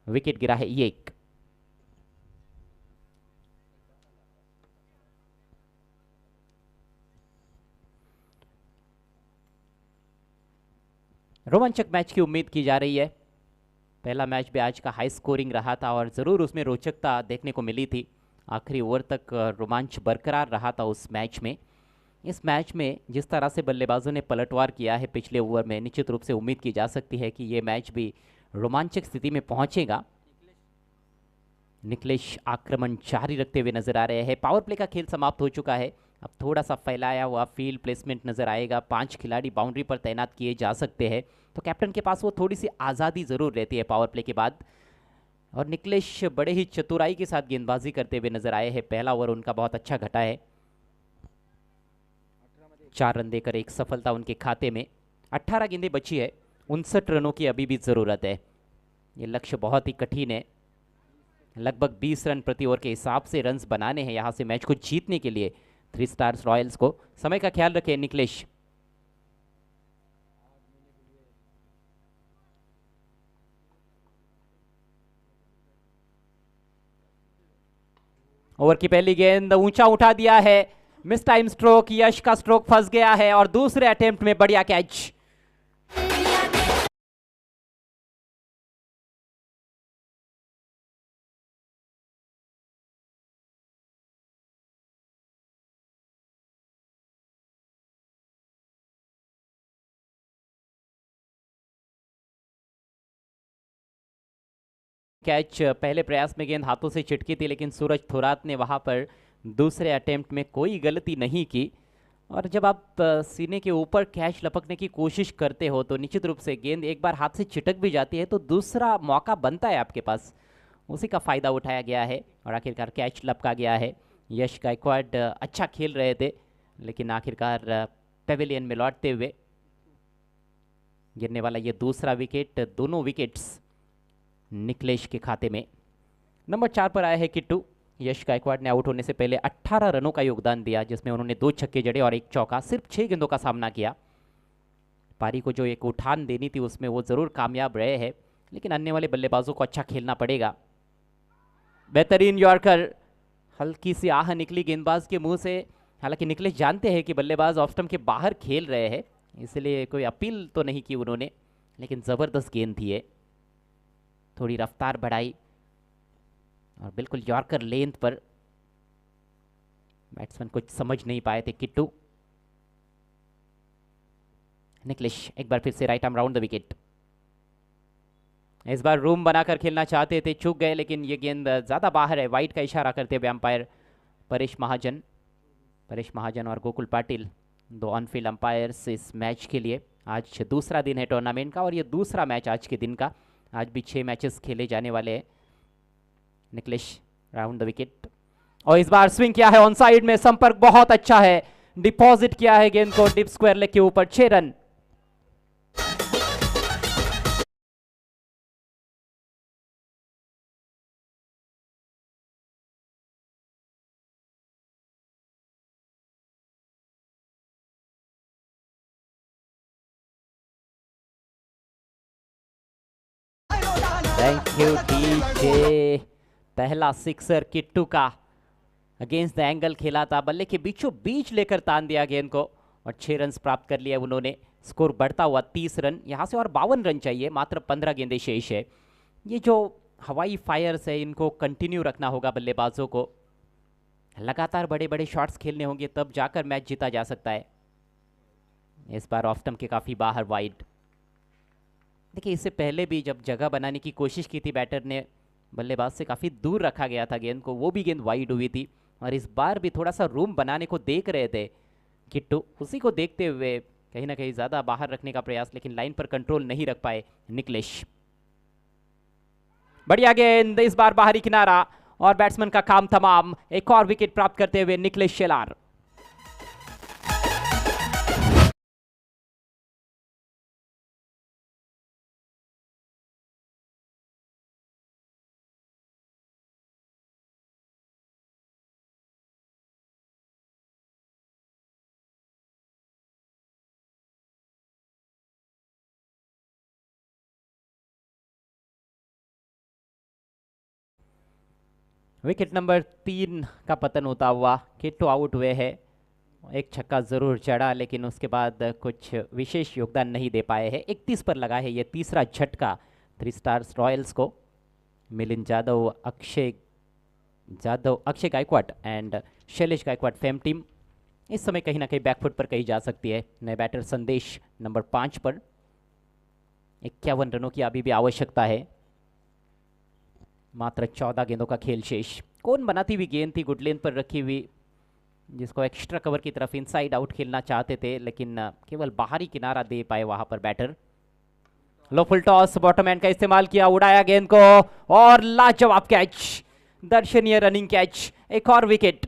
विकेट गिरा है 1। रोमांचक मैच की उम्मीद की जा रही है। पहला मैच भी आज का हाई स्कोरिंग रहा था और ज़रूर उसमें रोचकता देखने को मिली थी। आखिरी ओवर तक रोमांच बरकरार रहा था उस मैच में। इस मैच में जिस तरह से बल्लेबाजों ने पलटवार किया है पिछले ओवर में, निश्चित रूप से उम्मीद की जा सकती है कि ये मैच भी रोमांचक स्थिति में पहुंचेगा। निकलेश आक्रमण जारी रखते हुए नजर आ रहे हैं। पावर प्ले का खेल समाप्त हो चुका है। अब थोड़ा सा फैलाया हुआ फील्ड प्लेसमेंट नजर आएगा। 5 खिलाड़ी बाउंड्री पर तैनात किए जा सकते हैं, तो कैप्टन के पास वो थोड़ी सी आज़ादी ज़रूर रहती है पावर प्ले के बाद। और निकलेश बड़े ही चतुराई के साथ गेंदबाजी करते हुए नजर आए हैं। पहला ओवर उनका बहुत अच्छा घटा है। 4 रन देकर एक सफलता उनके खाते में। 18 गेंदें बची है, 59 रनों की अभी भी ज़रूरत है। ये लक्ष्य बहुत ही कठिन है। लगभग 20 रन प्रति ओवर के हिसाब से रन्स बनाने हैं यहाँ से मैच को जीतने के लिए 3 स्टार्स रॉयल्स को। समय का ख्याल रखें निकलेश। ओवर की पहली गेंद ऊंचा उठा दिया है। मिस टाइम स्ट्रोक, यश का स्ट्रोक फंस गया है और दूसरे अटेम्प्ट में बढ़िया कैच। कैच पहले प्रयास में गेंद हाथों से चिटकी थी, लेकिन सूरज थोरात ने वहां पर दूसरे अटेम्प्ट में कोई गलती नहीं की। और जब आप सीने के ऊपर कैच लपकने की कोशिश करते हो तो निश्चित रूप से गेंद एक बार हाथ से चिटक भी जाती है तो दूसरा मौका बनता है आपके पास। उसी का फ़ायदा उठाया गया है और आखिरकार कैच लपका गया है। यश गायकवाड अच्छा खेल रहे थे, लेकिन आखिरकार पेविलियन में लौटते हुए गिरने वाला ये दूसरा विकेट। दोनों विकेट्स निकलेश के खाते में। नंबर 4 पर आया है किट्टू। यश गायकवाड ने आउट होने से पहले 18 रनों का योगदान दिया, जिसमें उन्होंने 2 छक्के जड़े और 1 चौका। सिर्फ 6 गेंदों का सामना किया। पारी को जो एक उठान देनी थी उसमें वो ज़रूर कामयाब रहे हैं, लेकिन अन्य वाले बल्लेबाजों को अच्छा खेलना पड़ेगा। बेहतरीन यॉर्कर, हल्की सी आह निकली गेंदबाज के मुंह से। हालांकि निकलेश जानते हैं कि बल्लेबाज ऑफ स्टंप के बाहर खेल रहे हैं, इसलिए कोई अपील तो नहीं की उन्होंने, लेकिन ज़बरदस्त गेंद थी ये। थोड़ी रफ्तार बढ़ाई और बिल्कुल यॉर्कर लेंथ पर। बैट्समैन कुछ समझ नहीं पाए थे किट्टू। निकलेश एक बार फिर से right arm round the wicket. इस बार रूम बनाकर खेलना चाहते थे, चूक गए, लेकिन ये गेंद ज़्यादा बाहर है। वाइड का इशारा करते हुए अंपायर परेश महाजन और गोकुल पाटिल, 2 ऑन-फील्ड अंपायर्स इस मैच के लिए। आज दूसरा दिन है टूर्नामेंट का और ये दूसरा मैच आज के दिन का। आज भी 6 मैचेस खेले जाने वाले हैं। निकलेश राउंड द विकेट और इस बार स्विंग किया है ऑन साइड में। संपर्क बहुत अच्छा है, डिपॉजिट किया है गेंद को डिप स्क्वायर लेग के ऊपर। 6 रन। Thank you DJ. पहला सिक्सर किट्टू का अगेंस्ट द एंगल खेला था। बल्ले के बीचों बीच लेकर तान दिया गेंद को और 6 रन प्राप्त कर लिया उन्होंने। स्कोर बढ़ता हुआ 30 रन। यहाँ से और 52 रन चाहिए, मात्र 15 गेंदें शेष है। ये जो हवाई फायर्स है इनको कंटिन्यू रखना होगा बल्लेबाजों को। लगातार बड़े बड़े शॉट्स खेलने होंगे, तब जाकर मैच जीता जा सकता है। इस बार ऑफ स्टंप के काफ़ी बाहर वाइड। देखिए, इससे पहले भी जब जगह बनाने की कोशिश की थी बैटर ने, बल्लेबाज से काफ़ी दूर रखा गया था गेंद को, वो भी गेंद वाइड हुई थी। और इस बार भी थोड़ा सा रूम बनाने को देख रहे थे किट्टू। उसी को देखते हुए कहीं ना कहीं ज़्यादा बाहर रखने का प्रयास, लेकिन लाइन पर कंट्रोल नहीं रख पाए निकलेश। बढ़िया गेंद, इस बार बाहरी किनारा और बैट्समैन का काम तमाम। एक और विकेट प्राप्त करते हुए निकलेश शेलार। विकेट नंबर 3 का पतन होता हुआ किट्टू आउट हुए हैं। एक छक्का ज़रूर चढ़ा, लेकिन उसके बाद कुछ विशेष योगदान नहीं दे पाए हैं। 31 पर लगा है ये तीसरा झटका 3 स्टार्स रॉयल्स को। Milind Jadhav, Akshay Gaikwad and Shailesh Gaikwad fame team इस समय कहीं ना कहीं बैकफुट पर कही जा सकती है। नए बैटर संदेश नंबर 5 पर 51 रनों की अभी भी आवश्यकता है। मात्र 14 गेंदों का खेल शेष। कौन बनाती हुई गेंद थी, गुडलेन पर रखी हुई, जिसको एक्स्ट्रा कवर की तरफ इनसाइड आउट खेलना चाहते थे, लेकिन केवल बाहरी किनारा दे पाए वहां पर बैटर। लो फुल टॉस, बॉटमैन का इस्तेमाल किया, उड़ाया गेंद को और लाजवाब कैच, दर्शनीय रनिंग कैच, एक और विकेट।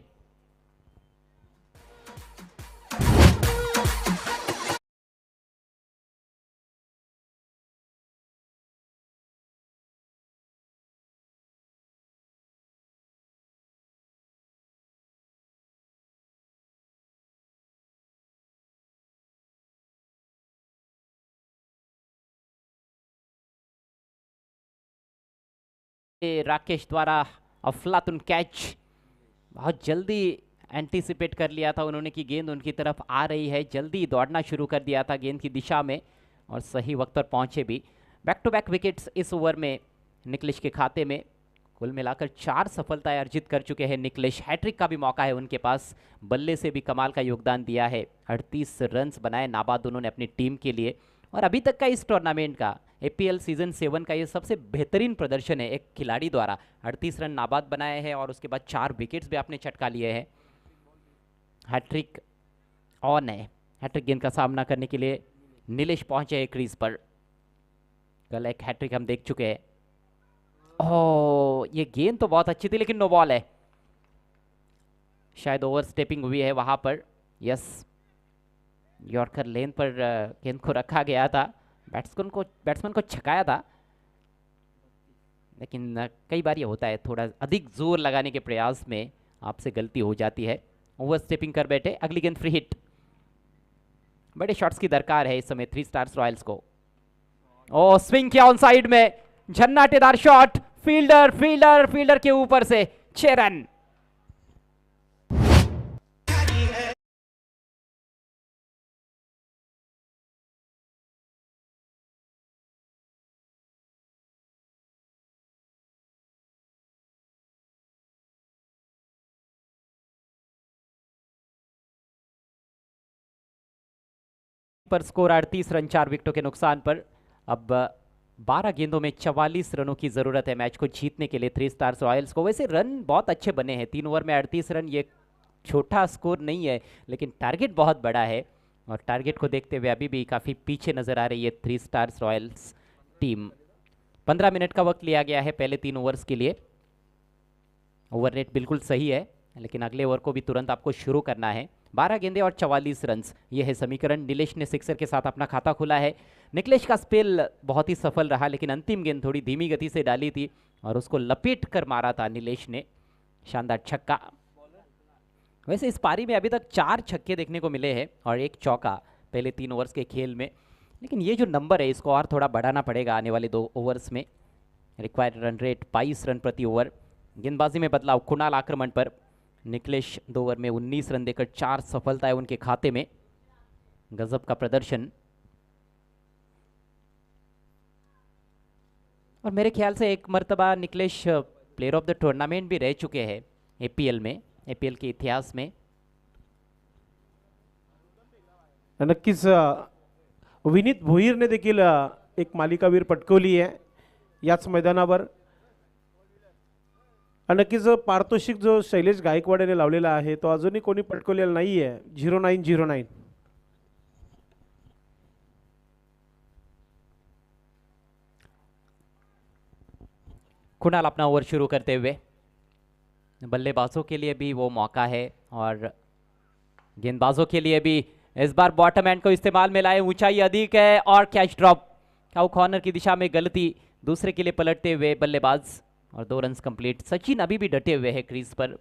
राकेश द्वारा अफलातुन कैच, बहुत जल्दी एंटीसिपेट कर लिया था उन्होंने कि गेंद उनकी तरफ आ रही है, जल्दी दौड़ना शुरू कर दिया था गेंद की दिशा में और सही वक्त पर पहुंचे भी। बैक टू बैक विकेट्स इस ओवर में निकलिश के खाते में। कुल मिलाकर 4 सफलताएं अर्जित कर चुके हैं निकलिश। हैट्रिक का भी मौका है उनके पास, बल्ले से भी कमाल का योगदान दिया है। 38 रन्स बनाए नाबाद उन्होंने अपनी टीम के लिए और अभी तक का इस टूर्नामेंट का APL सीजन 7 का ये सबसे बेहतरीन प्रदर्शन है एक खिलाड़ी द्वारा। 38 रन नाबाद बनाए हैं और उसके बाद 4 विकेट्स भी आपने चटका लिए हैं। हैट्रिक ऑन है। हैट्रिक गेंद का सामना करने के लिए नीलेश पहुंचे हैं क्रीज पर। कल एक हैट्रिक हम देख चुके हैं। ओह, ये गेंद तो बहुत अच्छी थी लेकिन नो बॉल है, शायद ओवर स्टेपिंग हुई है वहां पर। यस, यॉर्कर लेन पर गेंद को रखा गया था, बैट्समैन को छकाया था, लेकिन कई बार ये होता है, थोड़ा अधिक जोर लगाने के प्रयास में आपसे गलती हो जाती है। ओवर स्टेपिंग कर बैठे। अगली गेंद फ्री हिट। बड़े शॉट्स की दरकार है इस समय 3 स्टार्स रॉयल्स को। ओ, स्विंग किया ऑन साइड में, झन्नाटेदार शॉट, फील्डर के ऊपर से 6 रन। पर स्कोर 38 रन 4 विकेटों के नुकसान पर। अब 12 गेंदों में 44 रनों की जरूरत है मैच को जीतने के लिए 3 स्टार्स रॉयल्स को। वैसे रन बहुत अच्छे बने हैं, 3 ओवर में 38 रन, ये छोटा स्कोर नहीं है, लेकिन टारगेट बहुत बड़ा है और टारगेट को देखते हुए अभी भी काफ़ी पीछे नजर आ रही है 3 स्टार्स रॉयल्स टीम। 15 मिनट का वक्त लिया गया है पहले 3 ओवर्स के लिए। ओवर रेट बिल्कुल सही है, लेकिन अगले ओवर को भी तुरंत आपको शुरू करना है। 12 गेंदे और 44 रन्स, ये है समीकरण। नीलेश ने सिक्सर के साथ अपना खाता खुला है। निकलेश का स्पेल बहुत ही सफल रहा, लेकिन अंतिम गेंद थोड़ी धीमी गति से डाली थी और उसको लपेट कर मारा था नीलेश ने। शानदार छक्का। वैसे इस पारी में अभी तक 4 छक्के देखने को मिले हैं और 1 चौका पहले 3 ओवर्स के खेल में, लेकिन ये जो नंबर है इसको और थोड़ा बढ़ाना पड़ेगा आने वाले 2 ओवर्स में। रिक्वायर्ड रन रेट 22 रन प्रति ओवर। गेंदबाजी में बदलाव, कुणाल आक्रमण पर। निकलेश 2 ओवर में 19 रन देकर 4 सफलताएं उनके खाते में। गजब का प्रदर्शन। और मेरे ख्याल से एक मर्तबा Niklesh player of the tournament भी रह चुके हैं APL में, APL के इतिहास में। नक्कीच विनीत भोईरने देखील एक मालिकावीर पटकवली आहे याच मैदानावर। नक्कीच पारितोषिक जो शैलेश गायकवाड याने लावलेला आहे तो अजूनही कोणी पटकवलेला नाही आहे, 0909। कुणाल अपना ओवर शुरू करते हुए। बल्लेबाजों के लिए भी वो मौका है और गेंदबाजों के लिए भी। इस बार बॉटम एंड को इस्तेमाल में लाए, ऊंचाई अधिक है और कैच ड्रॉप। काउ कॉर्नर की दिशा में गलती, दूसरे के लिए पलटते हुए बल्लेबाज और 2 रन्स कंप्लीट। सचिन अभी भी डटे हुए हैं क्रीज पर,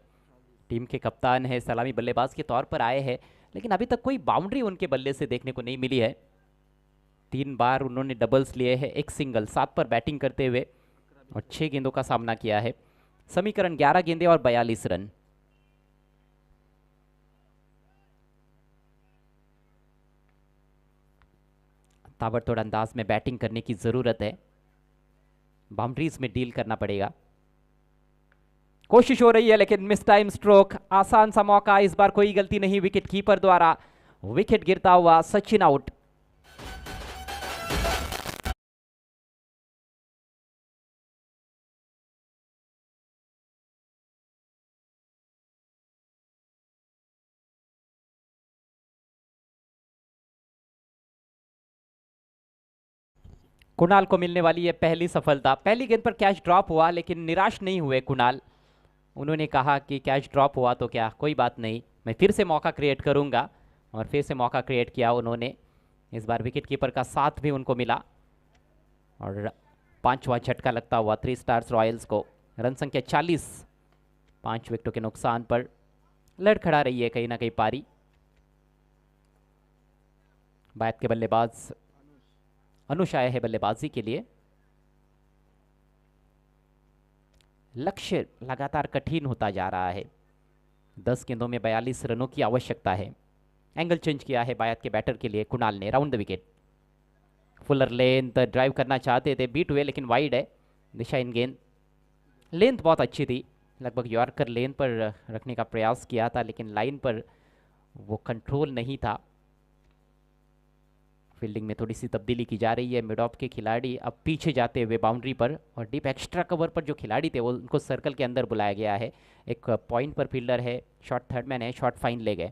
टीम के कप्तान है, सलामी बल्लेबाज के तौर पर आए हैं, लेकिन अभी तक कोई बाउंड्री उनके बल्ले से देखने को नहीं मिली है। 3 बार उन्होंने डबल्स लिए हैं, 1 सिंगल, 7 पर बैटिंग करते हुए और 6 गेंदों का सामना किया है। समीकरण 11 गेंदे और 42 रन। ताबड़तोड़ अंदाज में बैटिंग करने की जरूरत है, बाउंड्रीज में डील करना पड़ेगा। कोशिश हो रही है लेकिन मिस टाइम स्ट्रोक, आसान सा मौका, इस बार कोई गलती नहीं विकेट कीपर द्वारा, विकेट गिरता हुआ सचिन आउट। कुणाल को मिलने वाली है पहली सफलता। पहली गेंद पर कैच ड्रॉप हुआ लेकिन निराश नहीं हुए कुणाल, उन्होंने कहा कि कैच ड्रॉप हुआ तो क्या, कोई बात नहीं, मैं फिर से मौका क्रिएट करूंगा, और फिर से मौका क्रिएट किया उन्होंने। इस बार विकेट कीपर का साथ भी उनको मिला और 5वां झटका लगता हुआ 3 स्टार्स रॉयल्स को। रन संख्या 40, 5 विकेटों के नुकसान पर लड़खड़ा रही है कहीं ना कहीं पारी। बैट के बल्लेबाज अनुश आए हैं बल्लेबाजी के लिए। लक्ष्य लगातार कठिन होता जा रहा है, 10 गेंदों में 42 रनों की आवश्यकता है। एंगल चेंज किया है बायत के बैटर के लिए कुणाल ने, round the wicket. Fuller length drive करना चाहते थे, बीट हुए लेकिन वाइड है, दिशा इन गेंद। लेंथ बहुत अच्छी थी, लगभग यॉर्कर लेन पर रखने का प्रयास किया था लेकिन लाइन पर वो कंट्रोल नहीं था। फील्डिंग में थोड़ी सी तब्दीली की जा रही है। मिड ऑफ के खिलाड़ी अब पीछे जाते हुए बाउंड्री पर, और डीप एक्स्ट्रा कवर पर जो खिलाड़ी थे वो उनको सर्कल के अंदर बुलाया गया है। एक पॉइंट पर फील्डर है, शॉर्ट थर्ड मैन है, शॉर्ट फाइन ले गए।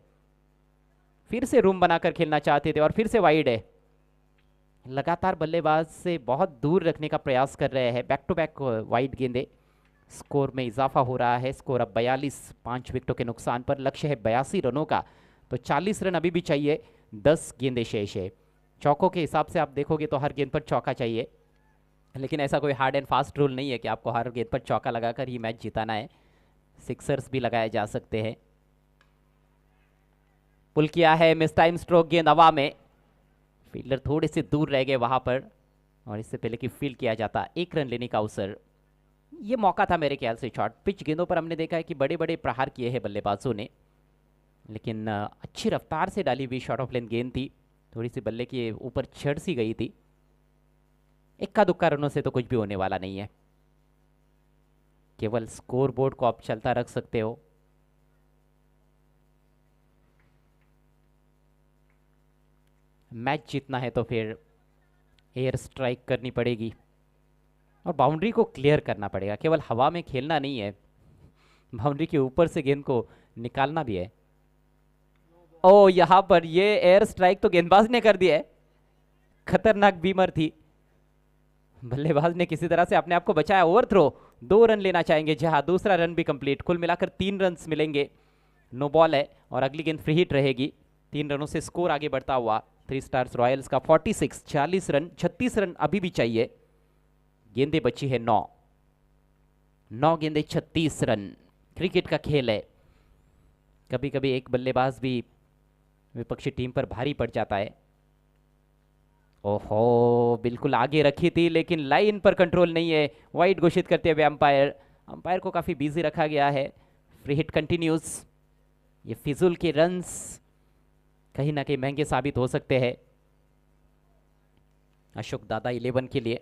फिर से रूम बनाकर खेलना चाहते थे और फिर से वाइड है। लगातार बल्लेबाज से बहुत दूर रखने का प्रयास कर रहे हैं, बैक टू बैक वाइड गेंदे। स्कोर में इजाफा हो रहा है, स्कोर अब 42, 5 विकेटों के नुकसान पर। लक्ष्य है 82 रनों का, तो 40 रन अभी भी चाहिए, 10 गेंदे शेष है। चौकों के हिसाब से आप देखोगे तो हर गेंद पर चौका चाहिए, लेकिन ऐसा कोई हार्ड एंड फास्ट रूल नहीं है कि आपको हर गेंद पर चौका लगाकर ही मैच जिताना है, सिक्सर्स भी लगाए जा सकते हैं। पुल किया है, मिस टाइम स्ट्रोक, गेंद हवा में, फील्डर थोड़े से दूर रह गए वहां पर, और इससे पहले कि फील्ड किया जाता 1 रन लेने का अवसर। ये मौका था मेरे ख्याल से। शॉर्ट पिच गेंदों पर हमने देखा है कि बड़े बड़े प्रहार किए हैं बल्लेबाजों ने, लेकिन अच्छी रफ्तार से डाली हुई शॉर्ट ऑफ लेंथ गेंद थी, थोड़ी सी बल्ले के ऊपर चढ़ सी गई थी। इक्का दुक्का रनों से तो कुछ भी होने वाला नहीं है, केवल स्कोर बोर्ड को आप चलता रख सकते हो। मैच जीतना है तो फिर एयर स्ट्राइक करनी पड़ेगी और बाउंड्री को क्लियर करना पड़ेगा, केवल हवा में खेलना नहीं है, बाउंड्री के ऊपर से गेंद को निकालना भी है। ओ, यहां पर ये एयर स्ट्राइक तो गेंदबाज ने कर दिया है, खतरनाक बीमर थी, बल्लेबाज ने किसी तरह से अपने आप को बचाया। ओवर थ्रो, 2 रन लेना चाहेंगे, जहां दूसरा रन भी कंप्लीट, कुल मिलाकर 3 रन मिलेंगे। नो बॉल है और अगली गेंद फ्री हिट रहेगी। 3 रनों से स्कोर आगे बढ़ता हुआ 3 स्टार्स रॉयल्स का 46, 40 रन, 36 रन अभी भी चाहिए। गेंदे बची है 9 गेंदे 36 रन। क्रिकेट का खेल है, कभी कभी एक बल्लेबाज भी विपक्षी टीम पर भारी पड़ जाता है। ओहो, बिल्कुल आगे रखी थी लेकिन लाइन पर कंट्रोल नहीं है, वाइड घोषित करते हुए अंपायर को काफी बिजी रखा गया है। Free hit continues. ये फिजूल के रन्स कहीं ना कहीं महंगे साबित हो सकते हैं अशोक दादा 11 के लिए।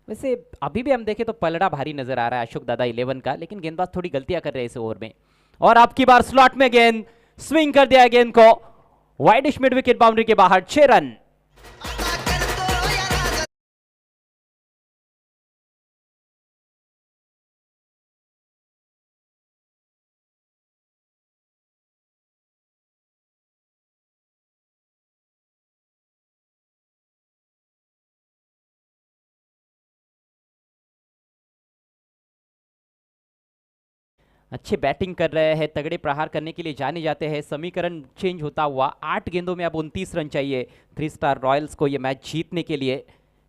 वैसे अभी भी हम देखें तो पलड़ा भारी नजर आ रहा है अशोक दादा 11 का, लेकिन गेंदबाज थोड़ी गलतियां कर रहे हैं इस ओवर में। और आपकी बार स्लॉट में गेंद, स्विंग कर दिया गेंद को, वाइडिश मिड विकेट, बाउंड्री के बाहर, 6 रन। अच्छे बैटिंग कर रहे हैं, तगड़े प्रहार करने के लिए जाने जाते हैं। समीकरण चेंज होता हुआ 8 गेंदों में अब 29 रन चाहिए 3 स्टार रॉयल्स को ये मैच जीतने के लिए।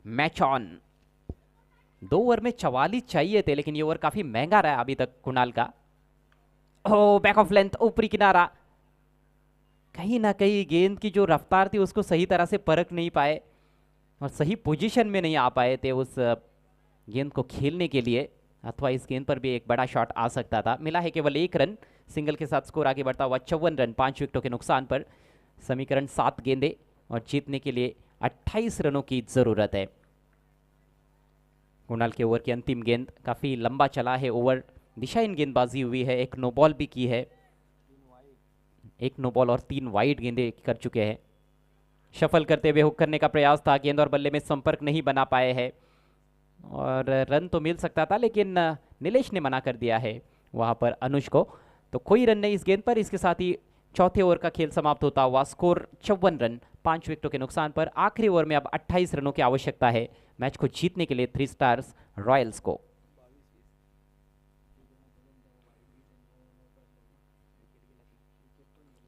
Match on. 2 ओवर में 44 चाहिए थे, लेकिन ये ओवर काफी महंगा रहा अभी तक कुणाल का। ओ, बैक ऑफ लेंथ, ऊपरी किनारा, कहीं ना कहीं गेंद की जो रफ्तार थी उसको सही तरह से परख नहीं पाए और सही पोजीशन में नहीं आ पाए थे उस गेंद को खेलने के लिए, अथवा इस गेंद पर भी एक बड़ा शॉट आ सकता था। मिला है केवल 1 रन, सिंगल के साथ स्कोर आगे बढ़ता हुआ 54 रन 5 विकेटों के नुकसान पर। समीकरण 7 गेंदे और जीतने के लिए 28 रनों की जरूरत है। कुणाल के ओवर की अंतिम गेंद, काफी लंबा चला है ओवर, दिशाहीन गेंदबाजी हुई है, एक नो बॉल भी की है, एक नो बॉल और 3 वाइड गेंदें कर चुके हैं। शफल करते हुए हुक करने का प्रयास था, गेंद और बल्ले में संपर्क नहीं बना पाए हैं और रन तो मिल सकता था लेकिन नीलेश ने मना कर दिया है वहां पर अनुज को, तो कोई रन नहीं इस गेंद पर। इसके साथ ही चौथे ओवर का खेल समाप्त होता हुआ, स्कोर 54 रन 5 विकेटों के नुकसान पर। आखिरी ओवर में अब 28 रनों की आवश्यकता है मैच को जीतने के लिए 3 स्टार्स रॉयल्स को।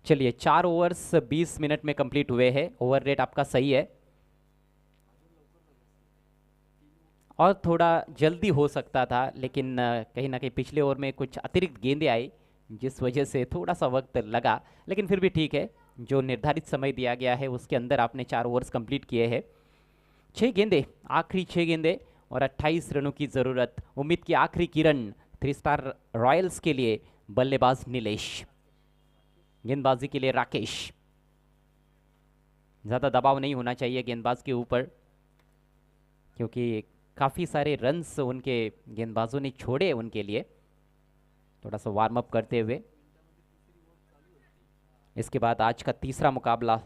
चलिए 4 ओवर्स 20 मिनट में कंप्लीट हुए हैं, ओवर रेट आपका सही है और थोड़ा जल्दी हो सकता था लेकिन कहीं ना कहीं पिछले ओवर में कुछ अतिरिक्त गेंदें आई जिस वजह से थोड़ा सा वक्त लगा, लेकिन फिर भी ठीक है, जो निर्धारित समय दिया गया है उसके अंदर आपने 4 ओवर्स कंप्लीट किए हैं। 6 गेंदें, आखिरी 6 गेंदें और 28 रनों की ज़रूरत। उम्मीद की आखिरी किरण 3 स्टार रॉयल्स के लिए। बल्लेबाज नीलेश, गेंदबाजी के लिए राकेश। ज़्यादा दबाव नहीं होना चाहिए गेंदबाज के ऊपर क्योंकि काफ़ी सारे रन्स उनके गेंदबाजों ने छोड़े उनके लिए। थोड़ा सा वार्म अप करते हुए इसके बाद आज का तीसरा मुकाबला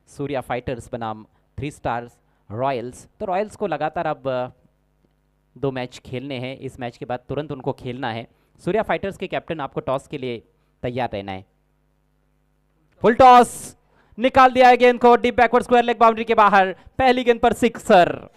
सूर्या फाइटर्स बनाम 3 स्टार्स रॉयल्स। तो रॉयल्स को लगातार अब 2 मैच खेलने हैं, इस मैच के बाद तुरंत उनको खेलना है। सूर्या फाइटर्स के कैप्टन आपको टॉस के लिए तैयार रहना है। फुल टॉस, निकाल दिया है गेंद को deep backward square leg boundary के बाहर। पहली गेंद पर सिक्सर।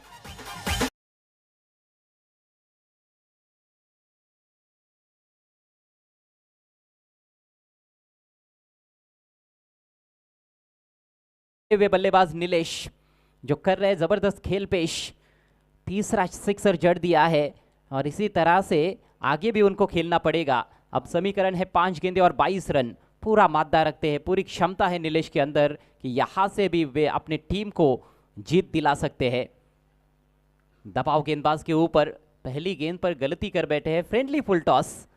वे बल्लेबाज नीलेश जो कर रहे जबरदस्त खेल पेश, तीसरा सिक्सर जड़ दिया है और इसी तरह से आगे भी उनको खेलना पड़ेगा। अब समीकरण है 5 गेंदें और 22 रन। पूरा मादा रखते हैं, पूरी क्षमता है नीलेश के अंदर कि यहां से भी वे अपनी टीम को जीत दिला सकते हैं। दबाव गेंदबाज के ऊपर, पहली गेंद पर गलती कर बैठे हैं। फ्रेंडली फुल टॉस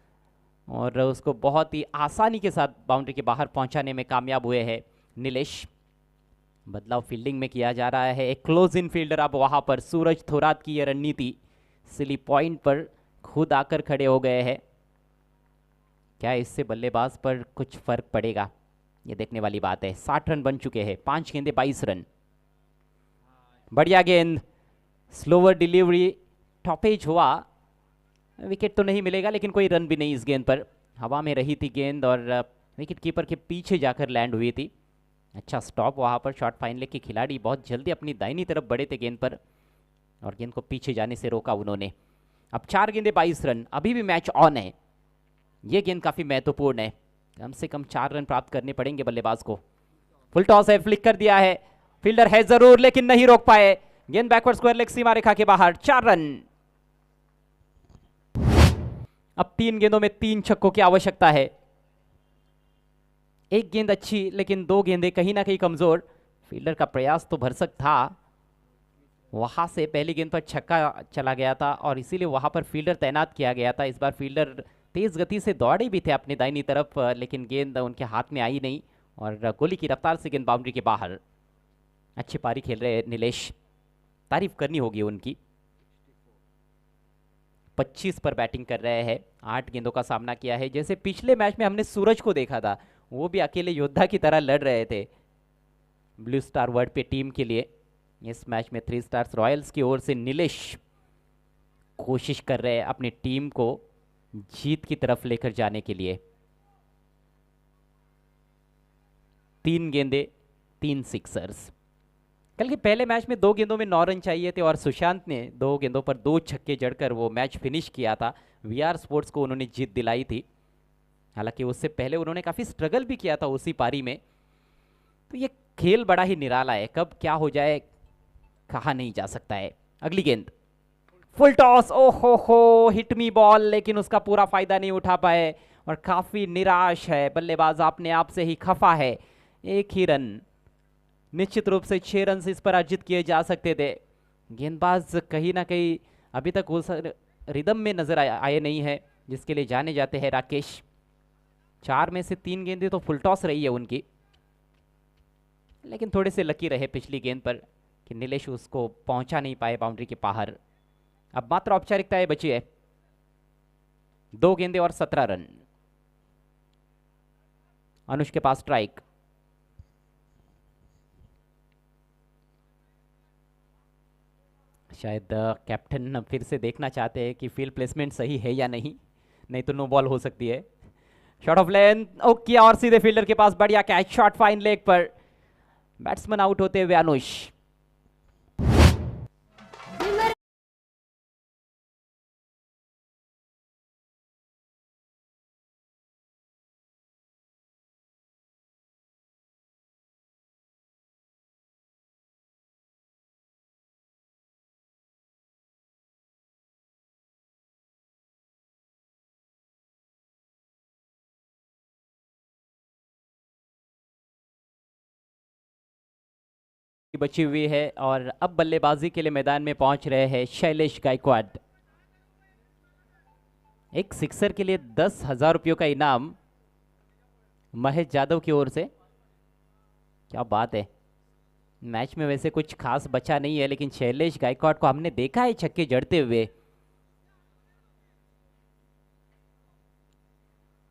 और उसको बहुत ही आसानी के साथ बाउंड्री के बाहर पहुंचाने में कामयाब हुए हैं नीलेश। बदलाव फील्डिंग में किया जा रहा है, एक क्लोज इन फील्डर अब वहां पर। सूरज थोरात की यह रणनीति, सिली पॉइंट पर खुद आकर खड़े हो गए हैं। क्या इससे बल्लेबाज पर कुछ फर्क पड़ेगा, ये देखने वाली बात है। 60 रन बन चुके हैं, 5 गेंदे 22 रन। बढ़िया गेंद, स्लोवर डिलीवरी, टॉपेज हुआ, विकेट तो नहीं मिलेगा लेकिन कोई रन भी नहीं इस गेंद पर। हवा में रही थी गेंद और विकेट कीपर के पीछे जाकर लैंड हुई थी। अच्छा स्टॉप वहाँ पर। शॉर्ट फाइन लेग के खिलाड़ी बहुत जल्दी अपनी दाहिनी तरफ बढ़े थे गेंद पर और गेंद को पीछे जाने से रोका उन्होंने। अब 4 गेंदे 22 रन, अभी भी मैच ऑन है। ये गेंद काफ़ी महत्वपूर्ण है, कम से कम 4 रन प्राप्त करने पड़ेंगे बल्लेबाज को। फुल टॉस है, फ्लिक कर दिया है, फील्डर है जरूर लेकिन नहीं रोक पाए। गेंद बैकवर्ड स्क्वायर लेग सीमा रेखा के बाहर। 4 रन। अब 3 गेंदों में 3 छक्कों की आवश्यकता है। एक गेंद अच्छी लेकिन 2 गेंदें कहीं ना कहीं कमजोर। फील्डर का प्रयास तो भरसक था, वहां से पहली गेंद पर छक्का चला गया था और इसीलिए वहां पर फील्डर तैनात किया गया था। इस बार फील्डर तेज गति से दौड़े भी थे अपनी दाहिनी तरफ लेकिन गेंद उनके हाथ में आई नहीं और गोली की रफ्तार से गेंद बाउंड्री के बाहर। अच्छी पारी खेल रहे नीलेश, तारीफ करनी होगी उनकी। 25 पर बैटिंग कर रहे हैं, 8 गेंदों का सामना किया है। जैसे पिछले मैच में हमने सूरज को देखा था, वो भी अकेले योद्धा की तरह लड़ रहे थे ब्लू स्टार वर्ल्ड पे टीम के लिए। इस मैच में 3 स्टार्स रॉयल्स की ओर से नीलेश कोशिश कर रहे हैं अपनी टीम को जीत की तरफ लेकर जाने के लिए। 3 गेंदे 3 सिक्सर्स। कल के पहले मैच में 2 गेंदों में 9 रन चाहिए थे और सुशांत ने 2 गेंदों पर 2 छक्के जड़कर वो मैच फिनिश किया था। वीआर स्पोर्ट्स को उन्होंने जीत दिलाई थी। हालांकि उससे पहले उन्होंने काफ़ी स्ट्रगल भी किया था उसी पारी में। तो ये खेल बड़ा ही निराला है, कब क्या हो जाए कहा नहीं जा सकता है। अगली गेंद फुल टॉस, हो हिट मी बॉल, लेकिन उसका पूरा फायदा नहीं उठा पाए और काफ़ी निराश है बल्लेबाज, अपने आप से ही खफा है। एक ही रन, निश्चित रूप से 6 रन इस पर अर्जित किए जा सकते थे। गेंदबाज कहीं ना कहीं अभी तक उस रिदम में नजर आए नहीं है जिसके लिए जाने जाते हैं राकेश। 4 में से 3 गेंदें तो फुल टॉस रही है उनकी, लेकिन थोड़े से लकी रहे पिछली गेंद पर कि नीलेश उसको पहुंचा नहीं पाए बाउंड्री के बाहर। अब मात्र औपचारिकताएं बची है। 2 गेंदे और 17 रन। अनुष के पास स्ट्राइक। शायद कैप्टन फिर से देखना चाहते हैं कि फील्ड प्लेसमेंट सही है या नहीं तो नो बॉल हो सकती है। शॉट ऑफ लेंथ ओके और सीधे फील्डर के पास बढ़िया कैच, शॉट फाइन लेग पर, बैट्समैन आउट होते हुए अनुष। बची हुई है और अब बल्लेबाजी के लिए मैदान में पहुंच रहे हैं शैलेश गायकवाड़। एक सिक्सर के लिए 10,000 रुपयों का इनाम महेश यादव की ओर से। क्या बात है, मैच में वैसे कुछ खास बचा नहीं है, लेकिन शैलेश गायकवाड़ को हमने देखा है छक्के जड़ते हुए।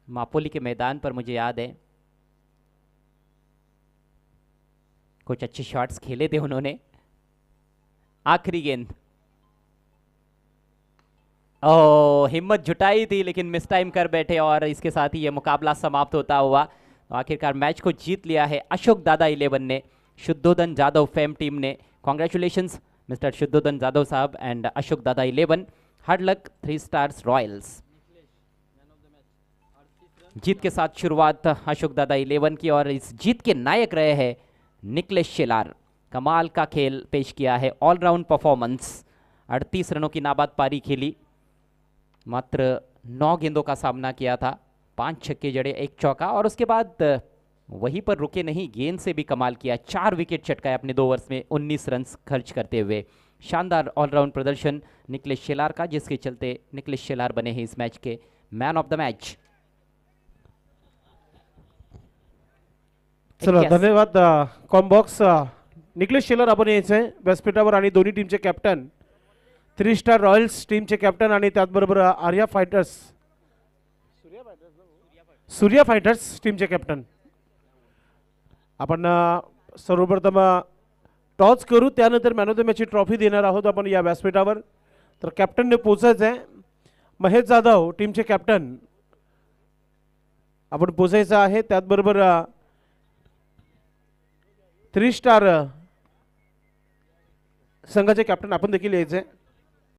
मापोली के मैदान पर मुझे याद है कुछ अच्छे शॉट्स खेले थे उन्होंने। आखिरी गेंद, ओ हिम्मत जुटाई थी लेकिन मिस टाइम कर बैठे और इसके साथ ही ये मुकाबला समाप्त होता हुआ। तो आखिरकार मैच को जीत लिया है अशोक दादा 11 ने, शुद्धोधन जादव फेम टीम ने। Congratulations mister Shuddhodhan Jadhav sahab and Ashok Dada 11। Hard luck 3 stars royals. जीत के साथ शुरुआत अशोक दादा 11 की और इस जीत के नायक रहे हैं निकलेश शेलार। कमाल का खेल पेश किया है, ऑलराउंड परफॉर्मेंस। 38 रनों की नाबाद पारी खेली, मात्र 9 गेंदों का सामना किया था, 5 छक्के जड़े 1 चौका और उसके बाद वहीं पर रुके नहीं, गेंद से भी कमाल किया। 4 विकेट चटकाए अपने 2 ओवर्स में 19 रन खर्च करते हुए। शानदार ऑलराउंड प्रदर्शन निकलेश शेलार का, जिसके चलते निकलेश शेलार बने हैं इस मैच के मैन ऑफ द मैच। चला धन्यवाद कॉम्बॉक्स। निकलेश शेलार आपण यायचंय व्यासपीठावर आणि दोन्ही टीमचे कॅप्टन, 3 स्टार रॉयल्स टीमचे कॅप्टन आणि त्याचबरोबर आर्या फायटर्स, सूर्या फायटर्स टीमचे कॅप्टन। आपण सर्वप्रथम टॉस करू, त्यानंतर मॅन ऑफ द मॅचची ट्रॉफी देणार आहोत आपण या व्यासपीठावर। तर कॅप्टनने पोचायचं आहे, महेश जाधव टीमचे कॅप्टन आपण पोचायचं आहे। त्याचबरोबर 3 स्टार संघाचे कॅप्टन आपण देखील यायचे।